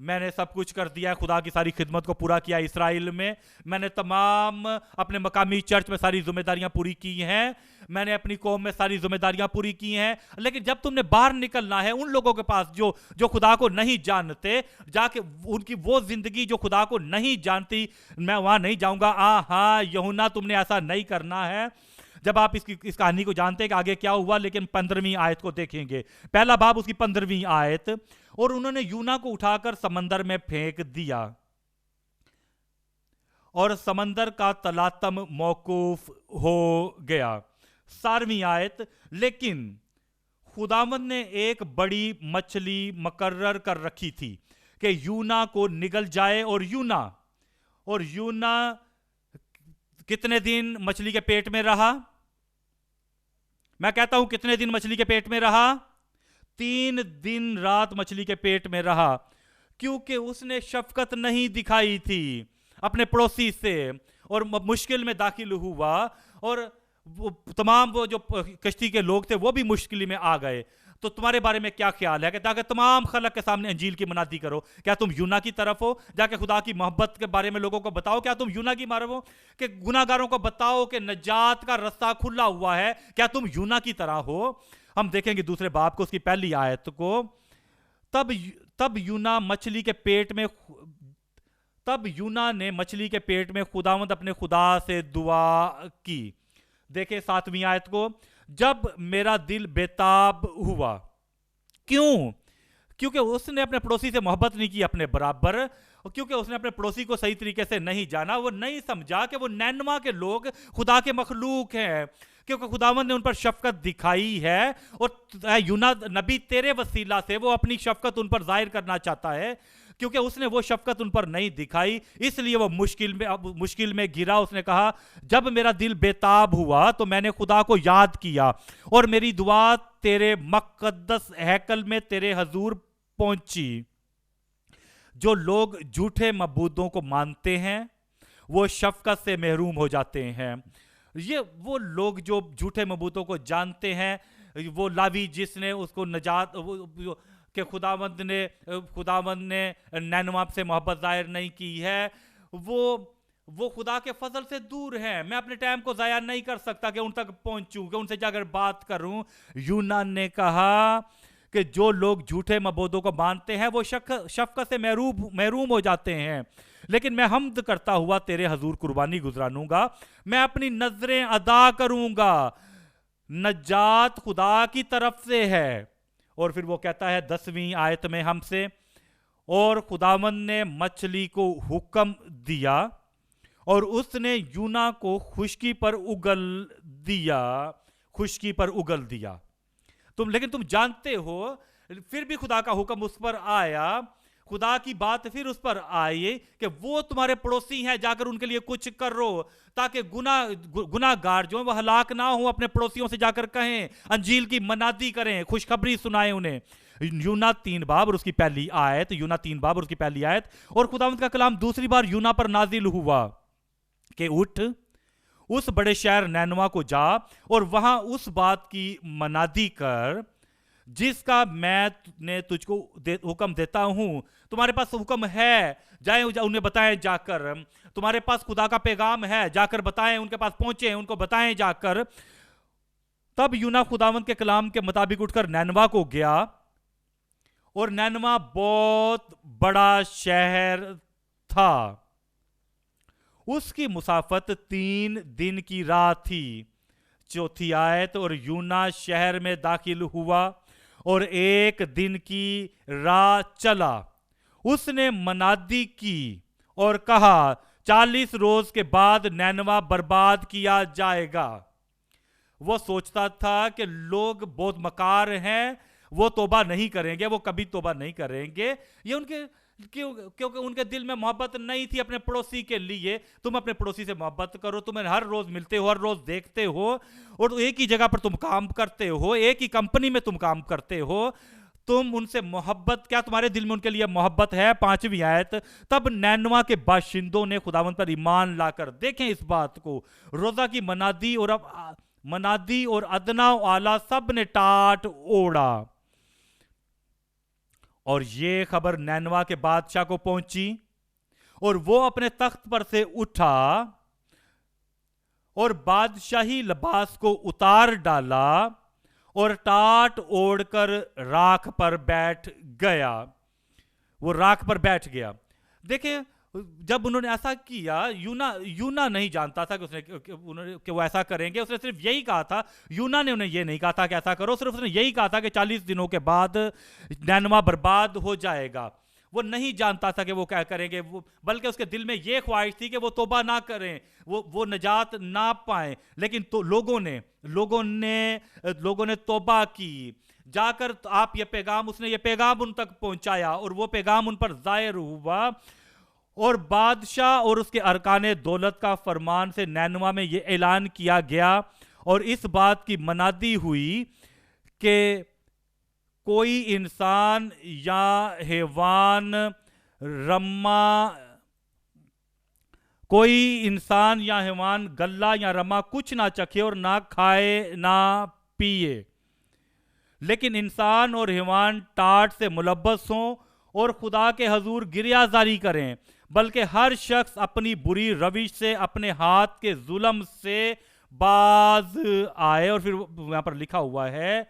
میں نے سب کچھ کر دیا ہے، خدا کی ساری خدمت کو پورا کیا اسرائیل میں، میں نے تمام اپنے مقامی چرچ میں ساری ذمہ داریاں پوری کی ہیں، میں نے اپنی قوم میں ساری ذمہ داریاں پوری کی ہیں، لیکن جب تم نے باہر نکلنا ہے ان لوگوں کے پاس جو خدا کو نہیں جانتے، جا کے ان کی وہ زندگی جو خدا کو نہیں جانتی، میں وہاں نہیں جاؤں گا۔ ہاں یوحنا تم نے ایسا نہیں کرنا ہے۔ جب آپ اس کہانی کو جانتے ہیں کہ آگے کیا ہوا، لیکن 15ویں آیت کو دیکھیں گے، پہلا باب اس کی 15ویں آیت، اور انہوں نے یونا کو اٹھا کر سمندر میں پھینک دیا اور سمندر کا تلاطم موقوف ہو گیا۔ 17ویں آیت، لیکن خداوند نے ایک بڑی مچھلی مقرر کر رکھی تھی کہ یونا کو نگل جائے، اور یونا کتنے دن مچھلی کے پیٹ میں رہا؟ میں کہتا ہوں کتنے دن مچھلی کے پیٹ میں رہا؟ 3 دن رات مچھلی کے پیٹ میں رہا، کیونکہ اس نے شفقت نہیں دکھائی تھی اپنے پڑوسی سے، اور مشکل میں داخل ہوا، اور تمام وہ جو کشتی کے لوگ تھے وہ بھی مشکل میں آ گئے۔ تو تمہارے بارے میں کیا خیال ہے کہ تاکہ تمام خلق کے سامنے انجیل کی منادی کرو؟ کیا تم یونا کی طرف ہو؟ جا کے خدا کی محبت کے بارے میں لوگوں کو بتاؤ؟ کیا تم یونا کی طرف ہو کہ گناہ گاروں کو بتاؤ کہ نجات کا رستہ کھلا ہوا ہے؟ کیا تم یونا کی طرح ہو؟ ہم دیکھیں گے دوسرے باب کو، اس کی پہلی آیت کو، تب یونا نے مچھلی کے پیٹ میں خداوند اپنے خدا سے دعا کی۔ دیکھیں 7ویں آیت کو، جب میرا دل بےتاب ہوا۔ کیوں؟ کیونکہ اس نے اپنے پڑوسی سے محبت نہیں کی اپنے برابر، کیونکہ اس نے اپنے پڑوسی کو صحیح طریقے سے نہیں جانا، وہ نہیں سمجھا کہ وہ نینوا کے لوگ خدا کے مخلوق ہیں، کیونکہ خداوند نے ان پر شفقت دکھائی ہے، اور یونا نبی تیرے وسیلہ سے وہ اپنی شفقت ان پر ظاہر کرنا چاہتا ہے، کیونکہ اس نے وہ شفقت ان پر نہیں دکھائی، اس لیے وہ مشکل میں گرا۔ اس نے کہا جب میرا دل بےتاب ہوا تو میں نے خدا کو یاد کیا، اور میری دعا تیرے مقدس ہیکل میں تیرے حضور پہنچی۔ جو لوگ جھوٹے معبودوں کو مانتے ہیں وہ شفقت سے محروم ہو جاتے ہیں۔ یہ وہ لوگ جو جھوٹے معبودوں کو جانتے ہیں، وہ لاوی جس نے اس کو نجات کہ خداوند نے نینوا سے محبت ظاہر نہیں کی ہے، وہ خدا کے فضل سے دور ہیں۔ میں اپنے ٹائم کو ضائع نہیں کر سکتا کہ ان تک پہنچوں، کہ ان سے جا کر بات کروں۔ یونا نے کہا کہ جو لوگ جھوٹے معبودوں کو مانتے ہیں وہ شفقت سے محروم ہو جاتے ہیں، لیکن میں حمد کرتا ہوا تیرے حضور قربانی گزرانوں گا، میں اپنی نظریں ادا کروں گا، نجات خدا کی طرف سے ہے۔ اور پھر وہ کہتا ہے 10ویں آیت میں ہم سے، اور خداوند نے مچھلی کو حکم دیا اور اس نے یونا کو خشکی پر اگل دیا۔ لیکن تم جانتے ہو پھر بھی خدا کا حکم اس پر آیا، خدا کی بات پھر اس پر آئی کہ وہ تمہارے پڑوسی ہیں، جا کر ان کے لیے کچھ کرو تاکہ گناہ گار جو ہیں وہ ہلاک نہ ہوں۔ اپنے پڑوسیوں سے جا کر کہیں، انجیل کی منادی کریں، خوشخبری سنائیں انہیں۔ یونا 3 باب اور اس کی پہلی آیت، اور خداوند کا کلام دوسری بار یونا پر نازل ہوا کہ اٹھ اس بڑے شہر نینوا کو جا اور وہاں اس بات کی منادی کر جس کا میں نے تجھ کو حکم دیتا ہوں۔ تمہارے پاس حکم ہے، جائیں انہیں بتائیں جا کر۔ تمہارے پاس خدا کا پیغام ہے، جا کر بتائیں، ان کے پاس پہنچیں، ان کو بتائیں جا کر۔ تب یونا خداوند کے کلام کے مطابق اٹھ کر نینوا کو گیا، اور نینوا بہت بڑا شہر تھا، اس کی مسافت 3 دن کی راہ تھی۔ 4 آیت، اور یونا شہر میں داخل ہوا اور 1 دن کی راہ چلا، اس نے منادی کی اور کہا 40 روز کے بعد نینوا برباد کیا جائے گا۔ وہ سوچتا تھا کہ لوگ بہت مکار ہیں، وہ توبہ نہیں کریں گے، وہ کبھی توبہ نہیں کریں گے، یہ کیونکہ ان کے دل میں محبت نہیں تھی اپنے پڑوسی کے لیے۔ تم اپنے پڑوسی سے محبت کرو، تمہیں ہر روز ملتے ہو، ہر روز دیکھتے ہو، اور ایک ہی جگہ پر تم کام کرتے ہو، ایک ہی کمپنی میں تم کام کرتے ہو، تم ان سے محبت، کیا تمہارے دل میں ان کے لیے محبت ہے؟ 5ویں آیت، تب نینوا کے باشندوں نے خداوند پر ایمان لا کر، دیکھیں اس بات کو، روزہ کی منادی اور ادنا و اعلیٰ سب نے ٹاٹ اوڑا اور یہ خبر نینوا کے بادشاہ کو پہنچی، اور وہ اپنے تخت پر سے اٹھا اور بادشاہی لباس کو اتار ڈالا اور ٹاٹ اوڑھ کر راکھ پر بیٹھ گیا۔ وہ راکھ پر بیٹھ گیا۔ دیکھیں، جب انہوں نے ایسا کیا، یونا نہیں جانتا تھا کہ وہ ایسا کریں گے۔ اس نے صرف یہی کہا تھا، یونا نے انہیں یہ نہیں کہا تھا کہ ایسا کرو، صرف اس نے یہی کہا تھا کہ 40 دنوں کے بعد نینوا برباد ہو جائے گا۔ وہ نہیں جانتا تھا کہ وہ کیا کریں گے، بلکہ اس کے دل میں یہ خواہش تھی کہ وہ توبہ نہ کریں، وہ نجات نہ پائیں۔ لیکن تو لوگوں نے توبہ کی۔ جا کر آپ یہ پیغام، اس نے یہ پیغام ان تک پہنچایا، اور وہ پیغام ان پر ظاہر ہوا، اور بادشاہ اور اس کے ارکان دولت کا فرمان سے نینوا میں یہ اعلان کیا گیا، اور اس بات کی منادی ہوئی کہ کوئی انسان یا حیوان غلہ یا رما کچھ نہ چکھے اور نہ کھائے نہ پیے، لیکن انسان اور حیوان ٹاٹ سے ملبس ہوں اور خدا کے حضور گریہ زاری کریں، بلکہ ہر شخص اپنی بری روش سے، اپنے ہاتھ کے ظلم سے باز آئے۔ اور پھر یہاں پر لکھا ہوا ہے،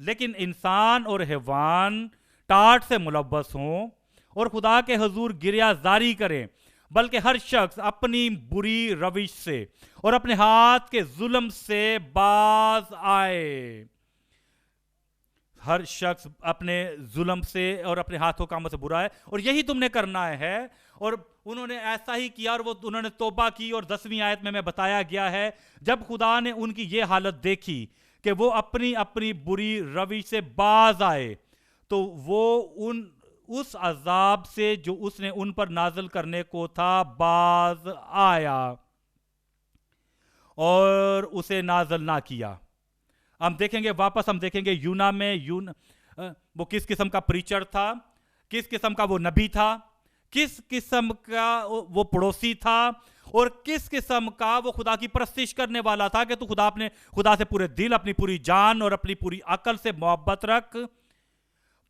لیکن انسان اور حیوان ٹاٹ سے ملبس ہوں اور خدا کے حضور گریہ زاری کریں، بلکہ ہر شخص اپنی بری روش سے اور اپنے ہاتھ کے ظلم سے باز آئے۔ ہر شخص اپنے ظلم سے اور اپنے ہاتھوں کاموں سے برا ہے، اور یہی تم نے کرنا ہے۔ اور انہوں نے ایسا ہی کیا، اور انہوں نے توبہ کی۔ اور 10ویں آیت میں بتایا گیا ہے، جب خدا نے ان کی یہ حالت دیکھی کہ وہ اپنی بری روش سے باز آئے، تو وہ اس عذاب سے جو اس نے ان پر نازل کرنے کو تھا باز آیا اور اسے نازل نہ کیا۔ ہم دیکھیں گے، واپس ہم دیکھیں گے یونا میں وہ کس قسم کا پریچر تھا، کس قسم کا وہ نبی تھا، کس قسم کا وہ پڑوسی تھا، اور کس قسم کا وہ خدا کی پرستش کرنے والا تھا کہ تو خدا سے پورے دل، اپنی پوری جان اور اپنی پوری عقل سے محبت رکھ،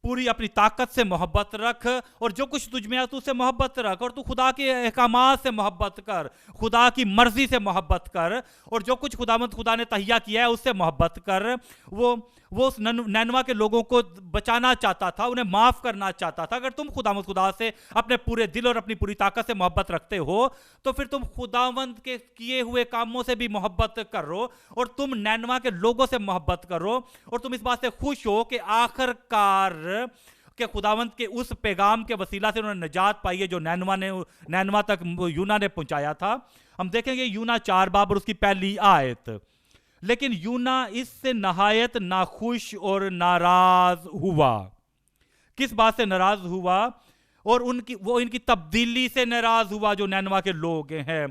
پوری اپنی طاقت سے محبت رکھ، اور جو کچھ تجھ میں ہے تو اس سے محبت رکھ، اور تو خدا کے احکامات سے محبت کر، خدا کی مرضی سے محبت کر، اور جو کچھ خدا نے تہیا کیا ہے اس سے محبت کر۔ وہ اس نینوا کے لوگوں کو بچانا چاہتا تھا، انہیں معاف کرنا چاہتا تھا۔ اگر تم خدا سے اپنے پورے دل اور اپنی پوری طاقت سے محبت رکھتے ہو تو پھر تم خداوند کے کیے ہوئے کاموں سے بھی محبت کرو، اور تم نینوا کے لوگوں سے محبت کرو، اور تم اس بات سے خوش ہو کہ آخر کار کہ خداوند کے اس پیغام کے وسیلہ سے انہوں نے نجات پائی ہے جو نینوا تک یونا نے پہنچایا تھا۔ ہم دیکھیں گے یونا 4 باب اور اس کی پہلی آیت۔ لیکن یونا اس سے نہایت ناخوش اور ناراض ہوا۔ کس بات سے ناراض ہوا؟ اور وہ ان کی تبدیلی سے ناراض ہوا جو نینوا کے لوگ ہیں،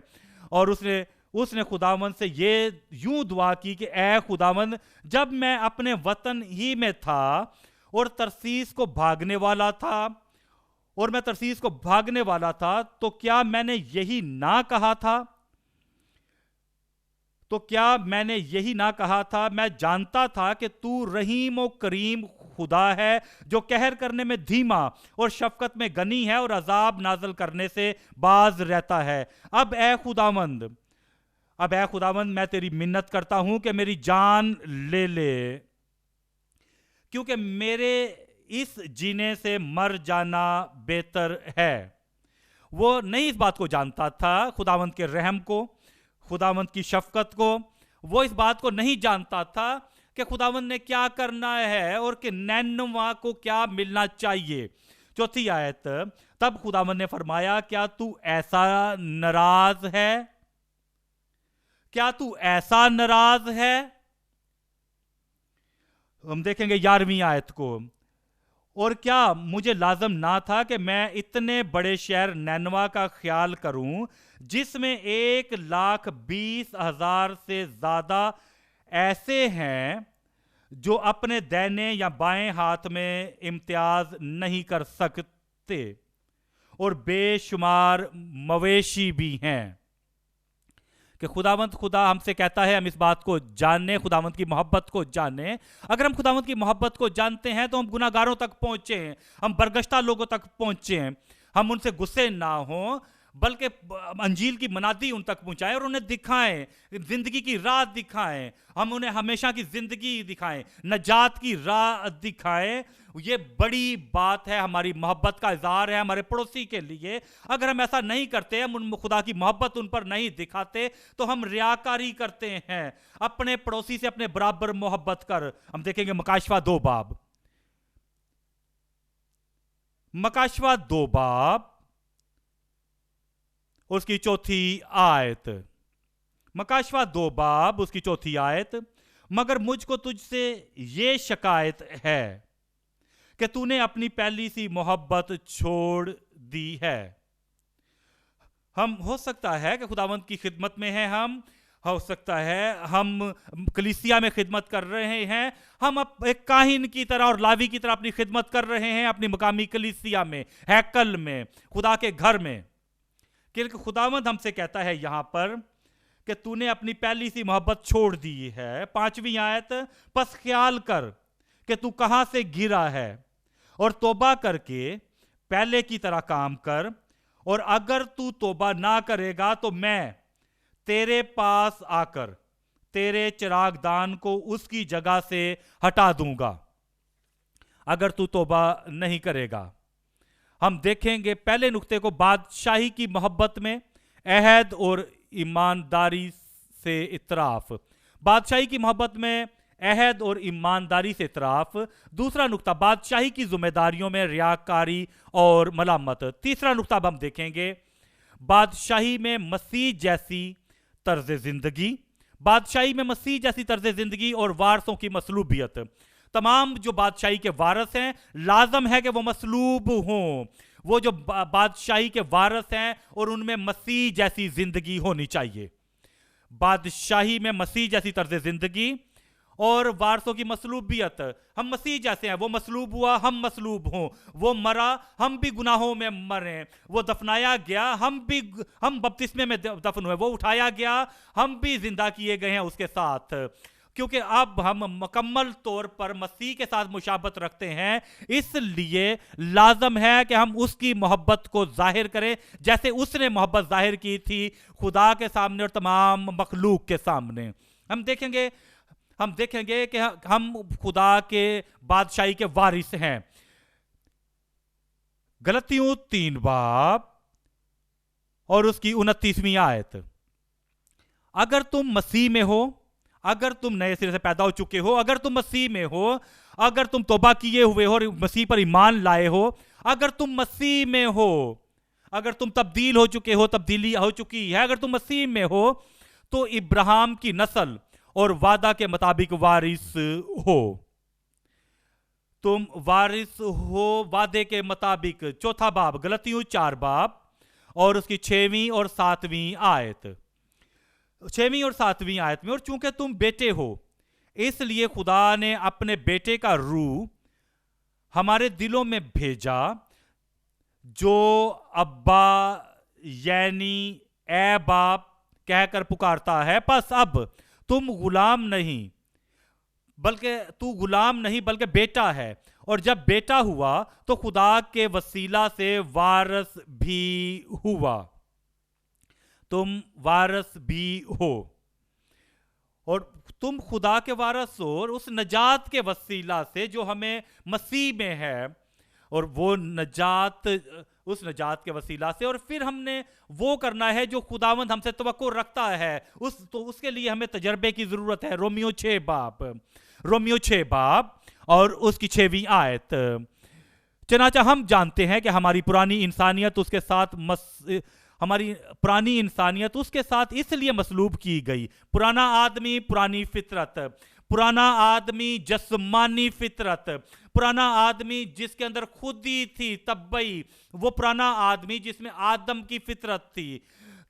اور اس نے خداوند سے یہ یوں دعا کی کہ اے خداوند، جب میں اپنے وطن ہی میں تھا اور ترسیس کو بھاگنے والا تھا تو کیا میں نے یہی نہ کہا تھا میں جانتا تھا کہ تو رحیم و کریم خدا ہے جو قہر کرنے میں دھیما اور شفقت میں غنی ہے اور عذاب نازل کرنے سے باز رہتا ہے۔ اب اے خداوند میں تیری منت کرتا ہوں کہ میری جان لے لے، کیونکہ میرے اس جینے سے مر جانا بہتر ہے۔ وہ نہیں اس بات کو جانتا تھا، خداوند کے رحم کو، خداوند کی شفقت کو۔ وہ اس بات کو نہیں جانتا تھا کہ خداوند نے کیا کرنا ہے اور کہ نینوا کو کیا ملنا چاہیے۔ 4 آیت، تب خداوند نے فرمایا، کیا تو ایسا ناراض ہے؟ ہم دیکھیں گے 11ویں آیت کو، اور کیا مجھے لازم نہ تھا کہ میں اتنے بڑے شہر نینوا کا خیال کروں جس میں 1,20,000 سے زیادہ ایسے ہیں جو اپنے دائیں یا بائیں ہاتھ میں امتیاز نہیں کر سکتے، اور بے شمار مویشی بھی ہیں۔ کہ خداوند خدا ہم سے کہتا ہے ہم اس بات کو جانیں، خداوند کی محبت کو جانیں۔ اگر ہم خداوند کی محبت کو جانتے ہیں تو ہم گناہ گاروں تک پہنچے ہیں، ہم برگشتہ لوگوں تک پہنچے ہیں، ہم ان سے غصے نہ ہوں بلکہ انجیل کی منادی ان تک پہنچائیں اور انہیں دکھائیں، زندگی کی راہ دکھائیں، ہم انہیں ہمیشہ کی زندگی دکھائیں، نجات کی راہ دکھائیں۔ یہ بڑی بات ہے، ہماری محبت کا اظہار ہے ہمارے پڑوسی کے لیے۔ اگر ہم ایسا نہیں کرتے، ہم خدا کی محبت ان پر نہیں دکھاتے تو ہم ریاکاری کرتے ہیں۔ اپنے پڑوسی سے اپنے برابر محبت کر، ہم دیکھیں گے مکاشفہ 2 باب، مکاشفہ 2 باب اس کی 4 آیت، مکاشفہ 2 باب اس کی 4 آیت۔ مگر مجھ کو تجھ سے یہ شکایت ہے کہ تو نے اپنی پہلی سی محبت چھوڑ دی ہے۔ ہم ہو سکتا ہے کہ خداوند کی خدمت میں ہیں، ہم ہو سکتا ہے ہم کلیسیا میں خدمت کر رہے ہیں، ہم ایک کاہن کی طرح اور لاوی کی طرح اپنی خدمت کر رہے ہیں اپنی مقامی کلیسیا میں، ہیکل میں، خدا کے گھر میں، کہ خداوند ہم سے کہتا ہے یہاں پر کہ تو نے اپنی پہلی سی محبت چھوڑ دی ہے۔ 5ویں آیت، پس خیال کر کہ تو کہاں سے گرا ہے اور توبہ کر کے پہلے کی طرح کام کر، اور اگر تو توبہ نہ کرے گا تو میں تیرے پاس آ کر تیرے چراغ دان کو اس کی جگہ سے ہٹا دوں گا اگر تو توبہ نہیں کرے گا۔ ہم دیکھیں گے پہلے نقطے کو، بادشاہی کی محبت میں عہد اور ایمانداری سے اطراف، بادشاہی کی محبت میں عہد اور ایمانداری سے اطراف۔ دوسرا نقطہ، بادشاہی کی ذمہ داریوں میں ریاکاری اور ملامت۔ تیسرا نقطہ اب ہم دیکھیں گے، بادشاہی میں مسیح جیسی طرز زندگی، بادشاہی میں مسیح جیسی طرز زندگی اور وارثوں کی مصلوبیت۔ تمام جو بادشاہی کے وارث ہیں لازم ہے کہ وہ مصلوب ہوں، وہ جو بادشاہی کے وارث ہیں اور ان میں مسیح جیسی زندگی ہونی چاہیے۔ بادشاہی میں مسیح جیسی طرز زندگی اور وارثوں کی مصلوبیت۔ ہم مسیح جیسے ہیں، وہ مصلوب ہوا، ہم مصلوب ہوں، وہ مرا، ہم بھی گناہوں میں مریں، وہ دفنایا گیا، ہم بپتسمے میں دفن ہوئے، وہ اٹھایا گیا، ہم بھی زندہ کیے گئے ہیں اس کے ساتھ، کیونکہ اب ہم مکمل طور پر مسیح کے ساتھ مشابہت رکھتے ہیں۔ اس لیے لازم ہے کہ ہم اس کی محبت کو ظاہر کریں جیسے اس نے محبت ظاہر کی تھی خدا کے سامنے اور تمام مخلوق کے سامنے۔ ہم دیکھیں گے کہ ہم خدا کے بادشاہی کے وارث ہیں۔ غلطیوں 3 باب اور اس کی 29ویں آیت، اگر تم مسیح میں ہو، اگر تم نئے سرے سے پیدا ہو چکے ہو، اگر تم مسیح میں ہو، اگر تم توبہ کیے ہوئے ہو اور مسیح پر ایمان لائے ہو، اگر تم مسیح میں ہو، اگر تم تبدیل ہو چکے ہو، تبدیلی ہو چکی ہے، اگر تم مسیح میں ہو تو ابراہیم کی نسل اور وعدہ کے مطابق وارث ہو۔ تم وارث ہو وعدے کے مطابق۔ 4 باب، غلطیوں 4 باب اور اس کی 6ویں اور 7ویں آیت، 6ویں اور 7ویں آیت میں، اور چونکہ تم بیٹے ہو اس لیے خدا نے اپنے بیٹے کا روح ہمارے دلوں میں بھیجا جو ابا یعنی اے باپ کہہ کر پکارتا ہے۔ پس اب تم غلام نہیں بلکہ بیٹا ہے، اور جب بیٹا ہوا تو خدا کے وسیلہ سے وارث بھی ہوا۔ تم وارث بھی ہو اور تم خدا کے وارث ہو، اور اس نجات کے وسیلہ سے جو ہمیں مسیح میں ہے، اور وہ نجات اس نجات کے وسیلہ سے، اور پھر ہم نے وہ کرنا ہے جو خداوند ہم سے توقع رکھتا ہے، تو اس کے لیے ہمیں تجربے کی ضرورت ہے۔ رومیو 6 باب اور اس کی 6ویں آیت، چنانچہ ہم جانتے ہیں کہ ہماری پرانی انسانیت اس کے ساتھ اس لیے مصلوب کی گئی، پرانا آدمی، پرانی فطرت، پرانا آدمی جسمانی فطرت، پرانا آدمی جس کے اندر خودی تھی طبعی، وہ پرانا آدمی جس میں آدم کی فطرت تھی،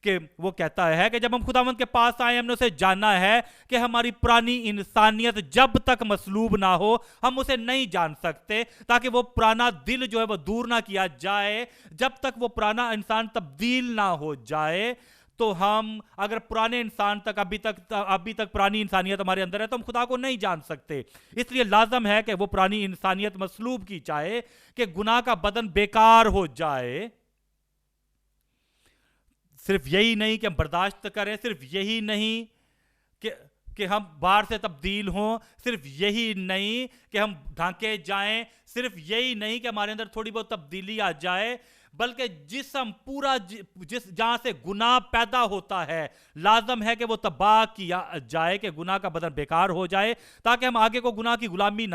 کہ وہ کہتا ہے کہ جب ہم خداوند کے پاس آئے ہم نے اسے جانا ہے کہ ہماری پرانی انسانیت جب تک مصلوب نہ ہو ہم اسے نہیں جان سکتے، تاکہ وہ پرانا دل جو ہے وہ دور نہ کیا جائے، جب تک وہ پرانا انسان تبدیل نہ ہو جائے تو ہم اگر پرانے انسان تک ابھی تک پرانی انسانیت ہمارے اندر ہے تو ہم خدا کو نہیں جان سکتے. اس لیے لازم ہے کہ وہ پرانی انسانیت مصلوب کی جائے کہ گناہ کا بدن بیکار ہو جائے. صرف یہی نہیں کہ ہم برداشت کریں, صرف یہی نہیں کہ ہم باہر سے تبدیل ہوں, صرف یہی نہیں کہ ہم ڈھانکے جائیں, صرف یہی نہیں کہ ہمارے اندر تھوڑی بہت تبدیلی آ جائے, بلکہ جسم پورا جہاں سے گناہ پیدا ہوتا ہے لازم ہے کہ وہ تباہ کیا جائے, کہ گناہ کا بدن بیکار ہو جائے, تاکہ ہم آگے کو گناہ کی غلامی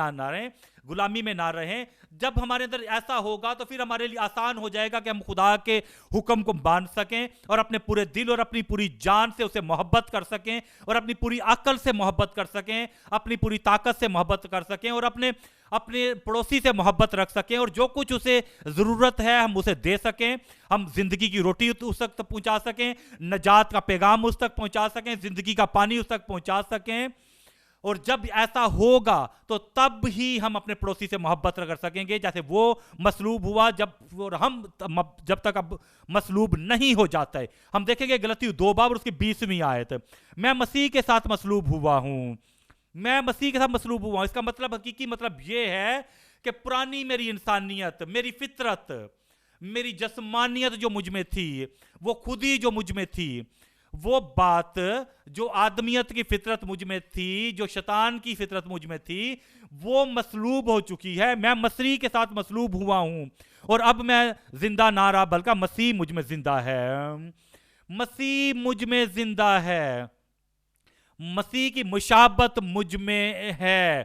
میں نہ رہیں. جب ہمارے اندر ایسا ہوگا تو پھر ہمارے لیے آسان ہو جائے گا کہ ہم خدا کے حکم کو مان سکیں اور اپنے پورے دل اور اپنی پوری جان سے اسے محبت کر سکیں, اور اپنی پوری عقل سے محبت کر سکیں, اپنی پوری طاقت سے محبت کر سکیں, اور اپنے پڑوسی سے محبت رکھ سکیں, اور جو کچھ اسے ضرورت ہے ہم اسے دے سکیں. ہم زندگی کی روٹی اس تک پہنچا سکیں, نجات کا پیغام اس تک پہنچا سکیں, زندگی کا پانی اس تک پہنچا سکیں. اور جب ایسا ہوگا تو تب ہی ہم اپنے پڑوسی سے محبت کر سکیں گے جیسے وہ مصلوب ہوا, جب تک اب مصلوب نہیں ہو جاتا ہے. ہم دیکھیں گے غلطی 2 باب اور اس کی 20ویں آیت, میں مسیح کے ساتھ مصلوب ہوا ہوں. میں مسیح کے ساتھ مصلوب ہوا ہوں, اس کا مطلب حقیقی مطلب یہ ہے کہ پرانی میری انسانیت, میری فطرت, میری جسمانیت جو مجھ میں تھی, وہ خودی جو مجھ میں تھی, وہ بات جو آدمیت کی فطرت مجھ میں تھی, جو شیطان کی فطرت مجھ میں تھی, وہ مصلوب ہو چکی ہے. میں مسیح کے ساتھ مصلوب ہوا ہوں, اور اب میں زندہ نہ رہا بلکہ مسیح مجھ میں زندہ ہے. مسیح مجھ میں زندہ ہے, مسیح کی مشابت مجھ میں ہے,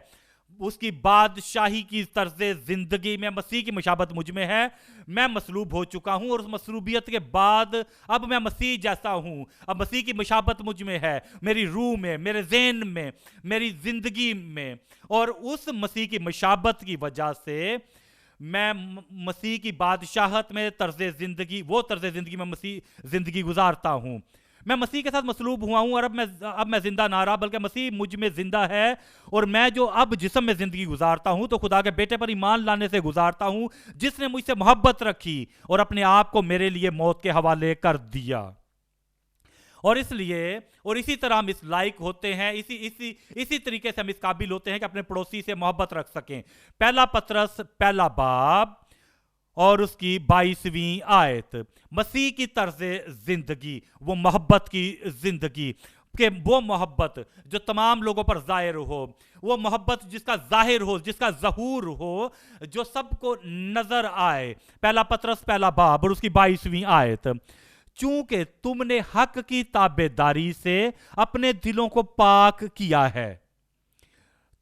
اس کی بادشاہی کی طرز زندگی میں مسیح کی مشابت مجھ میں ہے. میں مصلوب ہو چکا ہوں, اور اس مصلوبیت کے بعد اب میں مسیح جیسا ہوں. اب مسیح کی مشابت مجھ میں ہے, میری روح میں, میرے ذہن میں, میری زندگی میں, اور اس مسیح کی مشابت کی وجہ سے میں مسیح کی بادشاہت میں وہ طرز زندگی میں مسیح زندگی گزارتا ہوں. میں مسیح کے ساتھ مصلوب ہوا ہوں, اور اب میں زندہ نہ رہا بلکہ مسیح مجھ میں زندہ ہے. اور میں جو اب جسم میں زندگی گزارتا ہوں تو خدا کے بیٹے پر ایمان لانے سے گزارتا ہوں, جس نے مجھ سے محبت رکھی اور اپنے آپ کو میرے لیے موت کے حوالے کر دیا. اور اس لیے اور اسی طرح ہم اس لائق ہوتے ہیں, اسی طریقے سے ہم اس قابل ہوتے ہیں کہ اپنے پڑوسی سے محبت رکھ سکیں. پہلا پطرس پہلا باب اور اس کی 22ویں آیت, مسیح کی طرز زندگی, وہ محبت کی زندگی, کہ وہ محبت جو تمام لوگوں پر ظاہر ہو, وہ محبت جس کا ظاہر ہو, جس کا ظہور ہو, جو سب کو نظر آئے. پہلا پطرس پہلا باب اور اس کی 22ویں آیت, چونکہ تم نے حق کی تابع داری سے اپنے دلوں کو پاک کیا ہے.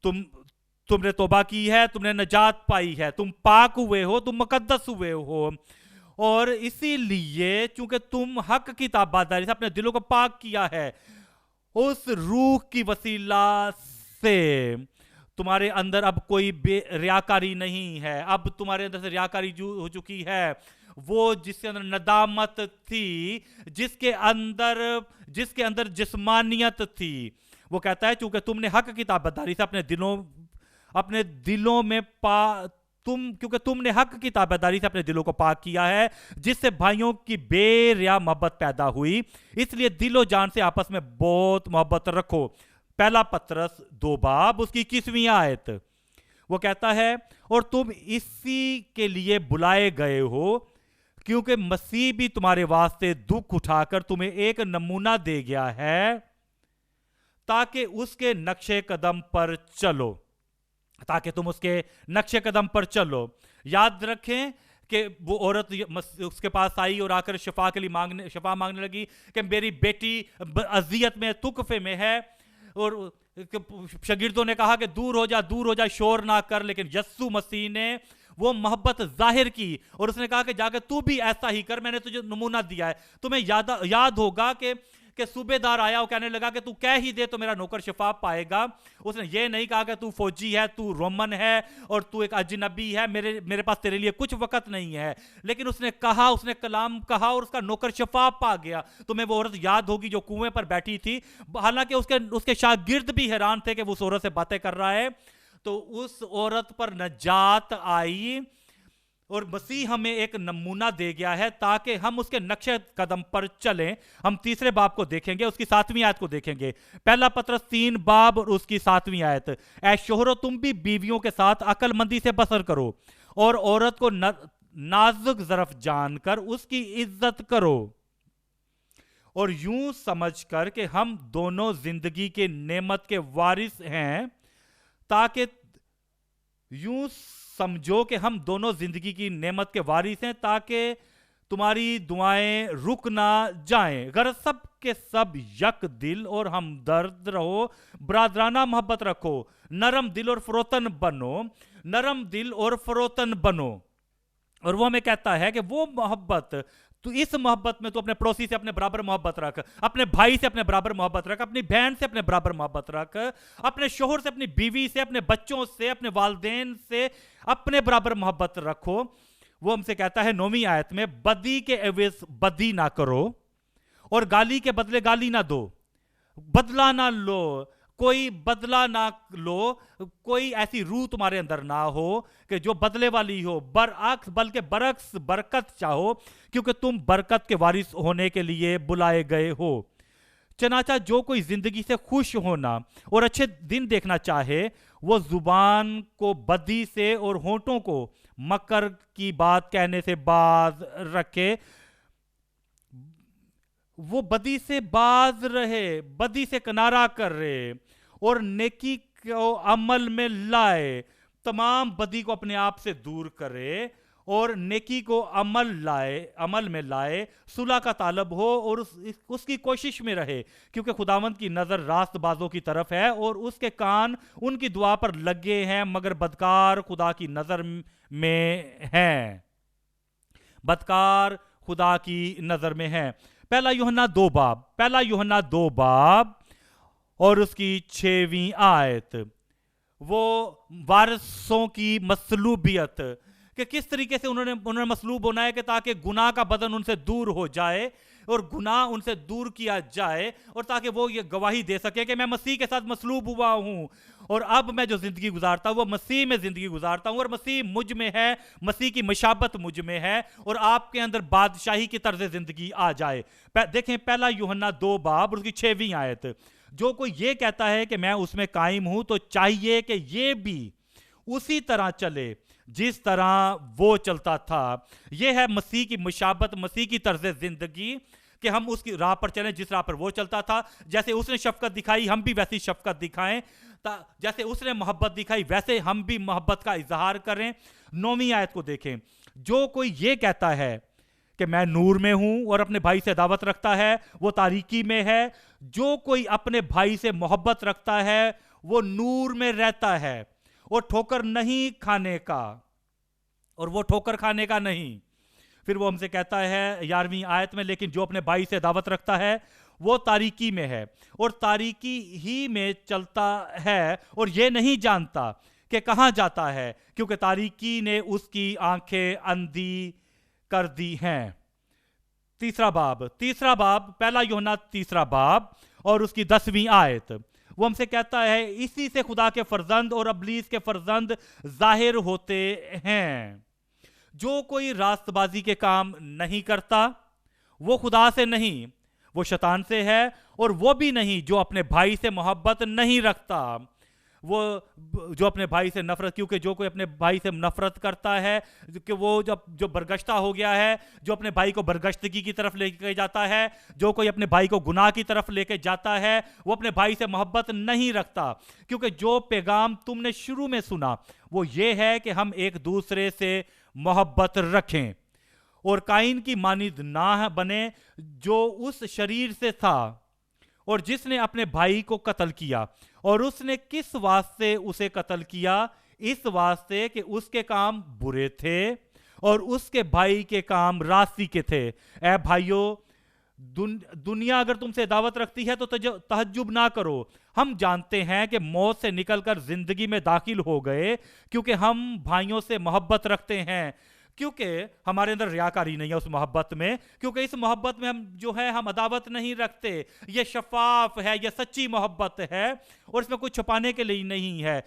تم نے توبہ کی ہے, تم نے نجات پائی ہے, تم پاک ہوئے ہو, تم مقدس ہوئے ہو, اور اسی لیے چونکہ تم حق کی تابع داری سے اپنے دلوں کو پاک کیا ہے, اس روح کی وسیلہ سے تمہارے اندر اب کوئی ریاکاری نہیں ہے. اب تمہارے اندر سے ریاکاری جو ہو چکی ہے, وہ جس کے اندر ندامت تھی, جس کے اندر جسمانیت تھی, وہ کہتا ہے چونکہ تم نے حق کی تابع داری سے اپنے دلوں میں کیونکہ تم نے حق کی تابع داری سے اپنے دلوں کو پاک کیا ہے, جس سے بھائیوں کی بے ریا محبت پیدا ہوئی. اس لیے دل و جان سے آپس میں بہت محبت رکھو. پہلا پطرس 2 باب اس کی 21ویں آیت, وہ کہتا ہے اور تم اسی کے لیے بلائے گئے ہو کیونکہ مسیح بھی تمہارے واسطے دکھ اٹھا کر تمہیں ایک نمونہ دے گیا ہے تاکہ اس کے نقش قدم پر چلو. یاد رکھیں کہ وہ عورت اس کے پاس آئی اور آ کر شفا کے لیے شفا مانگنے لگی کہ میری بیٹی اذیت میں, تکفے میں ہے, اور شاگردوں نے کہا کہ دور ہو جا, شور نہ کر. لیکن یسوع مسیح نے وہ محبت ظاہر کی اور اس نے کہا کہ جا کے تو بھی ایسا ہی کر, میں نے تجھے نمونہ دیا ہے. تمہیں یاد ہوگا کہ صوبے دار آیا, وہ کہنے لگا کہ تو کہہ ہی دے تو میرا نوکر شفا پائے گا. اس نے یہ نہیں کہا کہ تو فوجی ہے, تو رومن ہے اور تو ایک اجنبی ہے, میرے پاس تیرے لیے کچھ وقت نہیں ہے. لیکن اس نے کلام کہا اور اس کا نوکر شفا پا گیا. تمہیں وہ عورت یاد ہوگی جو کنویں پر بیٹھی تھی, حالانکہ اس کے شاگرد بھی حیران تھے کہ وہ اس عورت سے باتیں کر رہا ہے. تو اس عورت پر نجات آئی اور مسیح ہمیں ایک نمونہ دے گیا ہے تاکہ ہم اس کے نقش قدم پر چلیں۔ ہم تیسرے باب کو دیکھیں گے، اس کی 7ویں آیت کو دیکھیں گے۔ پہلا پطرس 3 باب اور اس کی 7ویں آیت۔ اے شوہرو تم بھی بیویوں کے ساتھ عقل مندی سے بسر کرو اور عورت کو نازک ظرف جان کر اس کی عزت کرو، اور یوں سمجھ کر کہ ہم دونوں زندگی کے نعمت کے وارث ہیں، تاکہ یوں سمجھو کہ ہم دونوں زندگی کی نعمت کے وارث ہیں تاکہ تمہاری دعائیں رک نہ جائیں۔ غرض سب کے سب یک دل اور ہمدرد رہو، برادرانہ محبت رکھو، نرم دل اور فروتن بنو، نرم دل اور فروتن بنو۔ اور وہ ہمیں کہتا ہے کہ وہ محبت، تو اس محبت میں تو اپنے پڑوسی سے اپنے برابر محبت رکھ، اپنے بھائی سے اپنے برابر محبت رکھ، اپنی بہن سے اپنے برابر محبت رکھ، اپنے شوہر سے، اپنی بیوی سے، اپنے بچوں سے، اپنے والدین سے اپنے برابر محبت رکھو۔ وہ ہم سے کہتا ہے 9ویں آیت میں، بدی کے عوض بدی نہ کرو اور گالی کے بدلے گالی نہ دو، بدلہ نہ لو، کوئی بدلہ نہ لو، کوئی ایسی روح تمہارے اندر نہ ہو کہ جو بدلے والی ہو، برعکس بلکہ برعکس برکت چاہو، کیونکہ تم برکت کے وارث ہونے کے لیے بلائے گئے ہو۔ چنانچہ جو کوئی زندگی سے خوش ہونا اور اچھے دن دیکھنا چاہے، وہ زبان کو بدی سے اور ہونٹوں کو مکر کی بات کہنے سے باز رکھے۔ وہ بدی سے باز رہے، بدی سے کنارہ کر رہے اور نیکی کو عمل میں لائے، تمام بدی کو اپنے آپ سے دور کرے اور نیکی کو عمل میں لائے، صلح کا طالب ہو اور اس کی کوشش میں رہے، کیونکہ خداوند کی نظر راست بازوں کی طرف ہے اور اس کے کان ان کی دعا پر لگے ہیں، مگر بدکار خدا کی نظر میں ہیں، بدکار خدا کی نظر میں ہیں۔ پہلا یوحنا 2 باب اور اس کی 6ویں آیت۔ وہ وارثوں کی مصلوبیت، کہ کس طریقے سے انہوں نے مصلوب ہونا ہے کہ تاکہ گناہ کا بدن ان سے دور ہو جائے اور گناہ ان سے دور کیا جائے، اور تاکہ وہ یہ گواہی دے سکے کہ میں مسیح کے ساتھ مصلوب ہوا ہوں، اور اب میں جو زندگی گزارتا ہوں وہ مسیح میں زندگی گزارتا ہوں، اور مسیح مجھ میں ہے، مسیح کی مشابت مجھ میں ہے، اور آپ کے اندر بادشاہی کی طرز زندگی آ جائے۔ دیکھیں پہلا یوحنا 2 باب اور اس کی 6ویں آیت۔ جو کوئی یہ کہتا ہے کہ میں اس میں قائم ہوں، تو چاہیے کہ یہ بھی اسی طرح چلے جس طرح وہ چلتا تھا۔ یہ ہے مسیح کی مشابت، مسیح کی طرز زندگی، کہ ہم اس کی راہ پر چلیں جس راہ پر وہ چلتا تھا۔ جیسے اس نے شفقت دکھائی، ہم بھی ویسی شفقت دکھائیں، جیسے اس نے محبت دکھائی ویسے ہم بھی محبت کا اظہار کریں۔ 9ویں آیت کو دیکھیں۔ جو کوئی یہ کہتا ہے کہ میں نور میں ہوں اور اپنے بھائی سے عداوت رکھتا ہے، وہ تاریکی میں ہے۔ جو کوئی اپنے بھائی سے محبت رکھتا ہے وہ نور میں رہتا ہے اور ٹھوکر نہیں کھانے کا، اور وہ ٹھوکر کھانے کا نہیں۔ پھر وہ ہم سے کہتا ہے 11ویں آیت میں، لیکن جو اپنے بھائی سے دعوت رکھتا ہے وہ تاریکی میں ہے اور تاریکی ہی میں چلتا ہے، اور یہ نہیں جانتا کہ کہاں جاتا ہے، کیونکہ تاریکی نے اس کی آنکھیں اندھی کر دی ہیں۔ تیسرا باب، پہلا یوحنا 3 باب اور اس کی 10ویں آیت۔ وہ ہم سے کہتا ہے اسی سے خدا کے فرزند اور ابلیس کے فرزند ظاہر ہوتے ہیں۔ جو کوئی راست بازی کے کام نہیں کرتا وہ خدا سے نہیں، وہ شیطان سے ہے، اور وہ بھی نہیں جو اپنے بھائی سے محبت نہیں رکھتا، وہ جو اپنے بھائی سے نفرت، کیونکہ جو کوئی اپنے بھائی سے نفرت کرتا ہے کہ وہ جو برگشتہ ہو گیا ہے، جو اپنے بھائی کو برگشتگی کی طرف لے کے جاتا ہے، جو کوئی اپنے بھائی کو گناہ کی طرف لے کے جاتا ہے، وہ اپنے بھائی سے محبت نہیں رکھتا۔ کیونکہ جو پیغام تم نے شروع میں سنا وہ یہ ہے کہ ہم ایک دوسرے سے محبت رکھیں، اور قائن کی مانند نہ بنے جو اس شریر سے تھا اور جس نے اپنے بھائی کو قتل کیا۔ اور اس نے کس واسطے اسے قتل کیا؟ اس واسطے کہ اس کے کام برے تھے اور اس کے بھائی کے کام راستی کے تھے۔ اے بھائیو، دنیا اگر تم سے دعوت رکھتی ہے تو تعجب نہ کرو، ہم جانتے ہیں کہ موت سے نکل کر زندگی میں داخل ہو گئے، کیونکہ ہم بھائیوں سے محبت رکھتے ہیں، کیونکہ ہمارے اندر ریاکاری نہیں ہے اس محبت میں، کیونکہ اس محبت میں ہم جو ہے ہم عداوت نہیں رکھتے، یہ شفاف ہے، یہ سچی محبت ہے اور اس میں کچھ چھپانے کے لیے نہیں ہے۔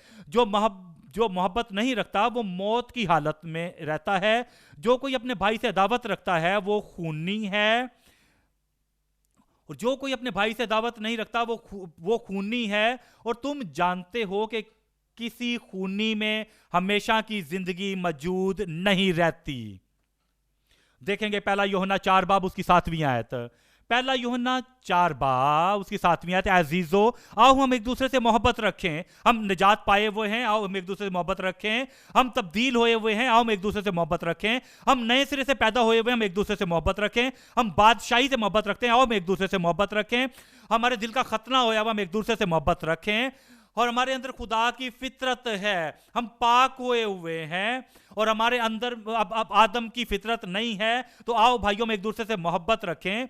جو محبت نہیں رکھتا وہ موت کی حالت میں رہتا ہے. جو کوئی اپنے بھائی سے عداوت رکھتا ہے وہ خونی ہے, اور جو کوئی اپنے بھائی سے عداوت نہیں رکھتا وہ خونی ہے, اور تم جانتے ہو کہ کسی خونی میں ہمیشہ کی زندگی موجود نہیں رہتی. دیکھیں گے پہلا یوحنا 4 باب اس کی 7ویں آیت. پہلا یوحنا 4 باب اس کی 7ویں آیت. عزیزو آؤ ہم ایک دوسرے سے محبت رکھیں, ہم نجات پائے ہوئے ہیں, آؤ ہم ایک دوسرے سے محبت رکھیں. ہم تبدیل ہوئے ہوئے ہیں, آؤ ہم ایک دوسرے سے محبت رکھیں. ہم نئے سرے سے پیدا ہوئے ہوئے ہیں, ہم ایک دوسرے سے محبت رکھیں. ہم بادشاہی سے محبت رکھتے ہیں, آؤ ہم ایک دوسرے سے محبت رکھیں. ہمارے دل کا ختنہ ہوا ہوا, ہم ایک دوسرے سے محبت رکھیں. اور ہمارے اندر خدا کی فطرت ہے, ہم پاک ہوئے ہوئے ہیں, اور ہمارے اندر اب آدم کی فطرت نہیں ہے. تو آؤ بھائیوں میں ایک دوسرے سے محبت رکھیں,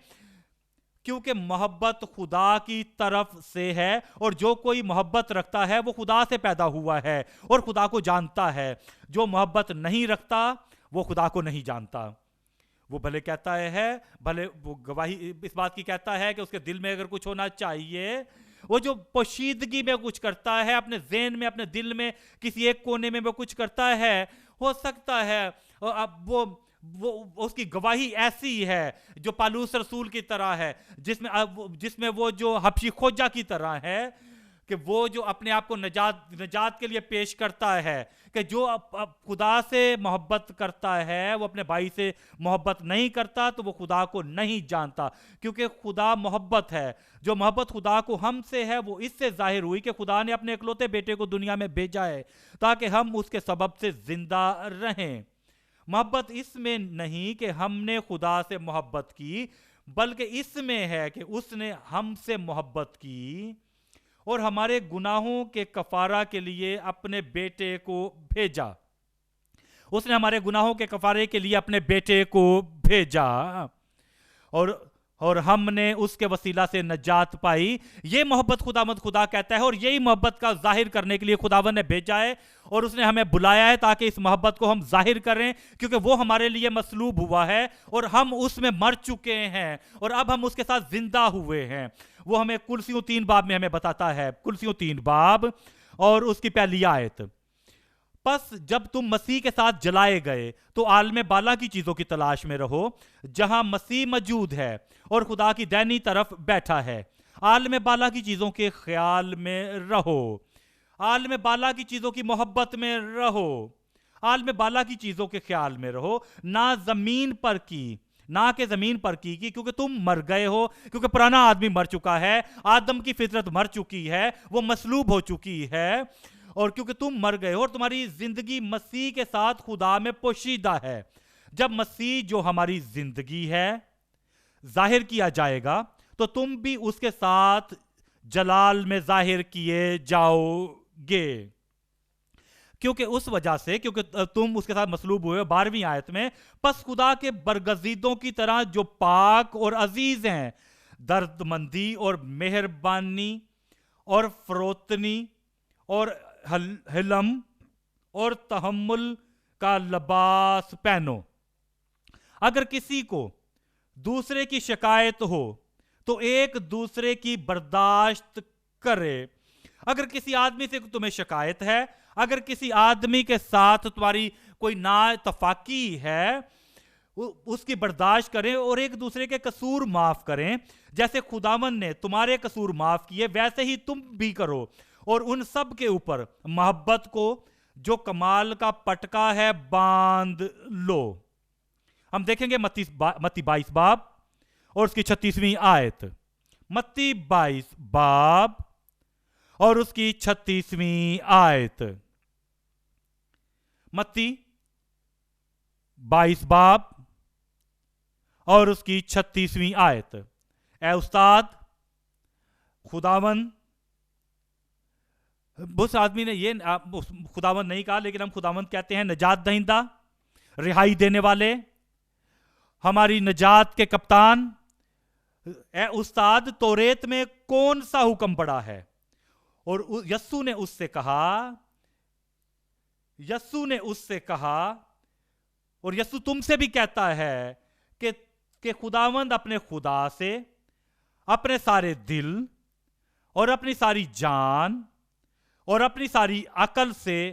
کیونکہ محبت خدا کی طرف سے ہے, اور جو کوئی محبت رکھتا ہے وہ خدا سے پیدا ہوا ہے اور خدا کو جانتا ہے. جو محبت نہیں رکھتا وہ خدا کو نہیں جانتا. وہ بھلے کہتا ہے, بھلے وہ گواہی اس بات کی کہتا ہے کہ اس کے دل میں اگر کچھ ہونا چاہیے, وہ جو پوشیدگی میں کچھ کرتا ہے, اپنے ذہن میں, اپنے دل میں کسی ایک کونے میں وہ کچھ کرتا ہے, ہو سکتا ہے اب وہ اس کی گواہی ایسی ہے جو پالوس رسول کی طرح ہے, جس میں وہ جو حبشی خوجہ کی طرح ہے, کہ وہ جو اپنے آپ کو نجات کے لیے پیش کرتا ہے, کہ جو خدا سے محبت کرتا ہے وہ اپنے بھائی سے محبت نہیں کرتا تو وہ خدا کو نہیں جانتا, کیونکہ خدا محبت ہے. جو محبت خدا کو ہم سے ہے وہ اس سے ظاہر ہوئی کہ خدا نے اپنے اکلوتے بیٹے کو دنیا میں بھیجا ہے تاکہ ہم اس کے سبب سے زندہ رہیں. محبت اس میں نہیں کہ ہم نے خدا سے محبت کی, بلکہ اس میں ہے کہ اس نے ہم سے محبت کی اور ہمارے گناہوں کے کفارہ کے لیے اپنے بیٹے کو بھیجا. اس نے ہمارے گناہوں کے کفارے کے لیے اپنے بیٹے کو بھیجا, اور ہم نے اس کے وسیلہ سے نجات پائی. یہ محبت خدا کہتا ہے, اور یہی محبت کا ظاہر کرنے کے لیے خداوند نے بھیجا ہے, اور اس نے ہمیں بلایا ہے تاکہ اس محبت کو ہم ظاہر کریں, کیونکہ وہ ہمارے لیے مصلوب ہوا ہے اور ہم اس میں مر چکے ہیں اور اب ہم اس کے ساتھ زندہ ہوئے ہیں. وہ ہمیں کلسیوں 3 باب میں ہمیں بتاتا ہے, کلسیوں 3 باب اور اس کی پہلی آیت. پس جب تم مسیح کے ساتھ جلائے گئے تو عالم بالا کی چیزوں کی تلاش میں رہو جہاں مسیح موجود ہے اور خدا کی دائنی طرف بیٹھا ہے. عالم بالا کی چیزوں کے خیال میں رہو, عالم بالا کی چیزوں کی محبت میں رہو, عالم بالا کی چیزوں کے خیال میں رہو, نہ کہ زمین پر کی کیونکہ تم مر گئے ہو, کیونکہ پرانا آدمی مر چکا ہے, آدم کی فطرت مر چکی ہے, وہ مصلوب ہو چکی ہے, اور کیونکہ تم مر گئے ہو اور تمہاری زندگی مسیح کے ساتھ خدا میں پوشیدہ ہے. جب مسیح جو ہماری زندگی ہے ظاہر کیا جائے گا تو تم بھی اس کے ساتھ جلال میں ظاہر کیے جاؤ گے, کیونکہ اس وجہ سے کیونکہ تم اس کے ساتھ مصلوب ہوئے. 12ویں آیت میں, پس خدا کے برگزیدوں کی طرح جو پاک اور عزیز ہیں, درد مندی اور مہربانی اور فروتنی اور حلم اور تحمل کا لباس پہنو. اگر کسی کو دوسرے کی شکایت ہو تو ایک دوسرے کی برداشت کرے. اگر کسی آدمی سے تمہیں شکایت ہے, اگر کسی آدمی کے ساتھ تمہاری کوئی نااتفاقی ہے, اس کی برداشت کریں اور ایک دوسرے کے قصور معاف کریں. جیسے خداوند نے تمہارے قصور معاف کیے ویسے ہی تم بھی کرو, اور ان سب کے اوپر محبت کو جو کمال کا پٹکا ہے باندھ لو. ہم دیکھیں گے متی 22 باب اور اس کی 36ویں آیت. متی 22 باب اور اس کی 36ویں آیت. متی 22 باب اور اس کی 36ویں آیت. اے استاد, خداوند, اس آدمی نے یہ خداوند نہیں کہا لیکن ہم خداوند کہتے ہیں, نجات دہندہ, رہائی دینے والے, ہماری نجات کے کپتان. اے استاد, توریت میں کون سا حکم بڑا ہے؟ اور یسوع نے اس سے کہا اور یسوع تم سے بھی کہتا ہے کہ خداوند اپنے خدا سے اپنے سارے دل اور اپنی ساری جان اور اپنی ساری عقل سے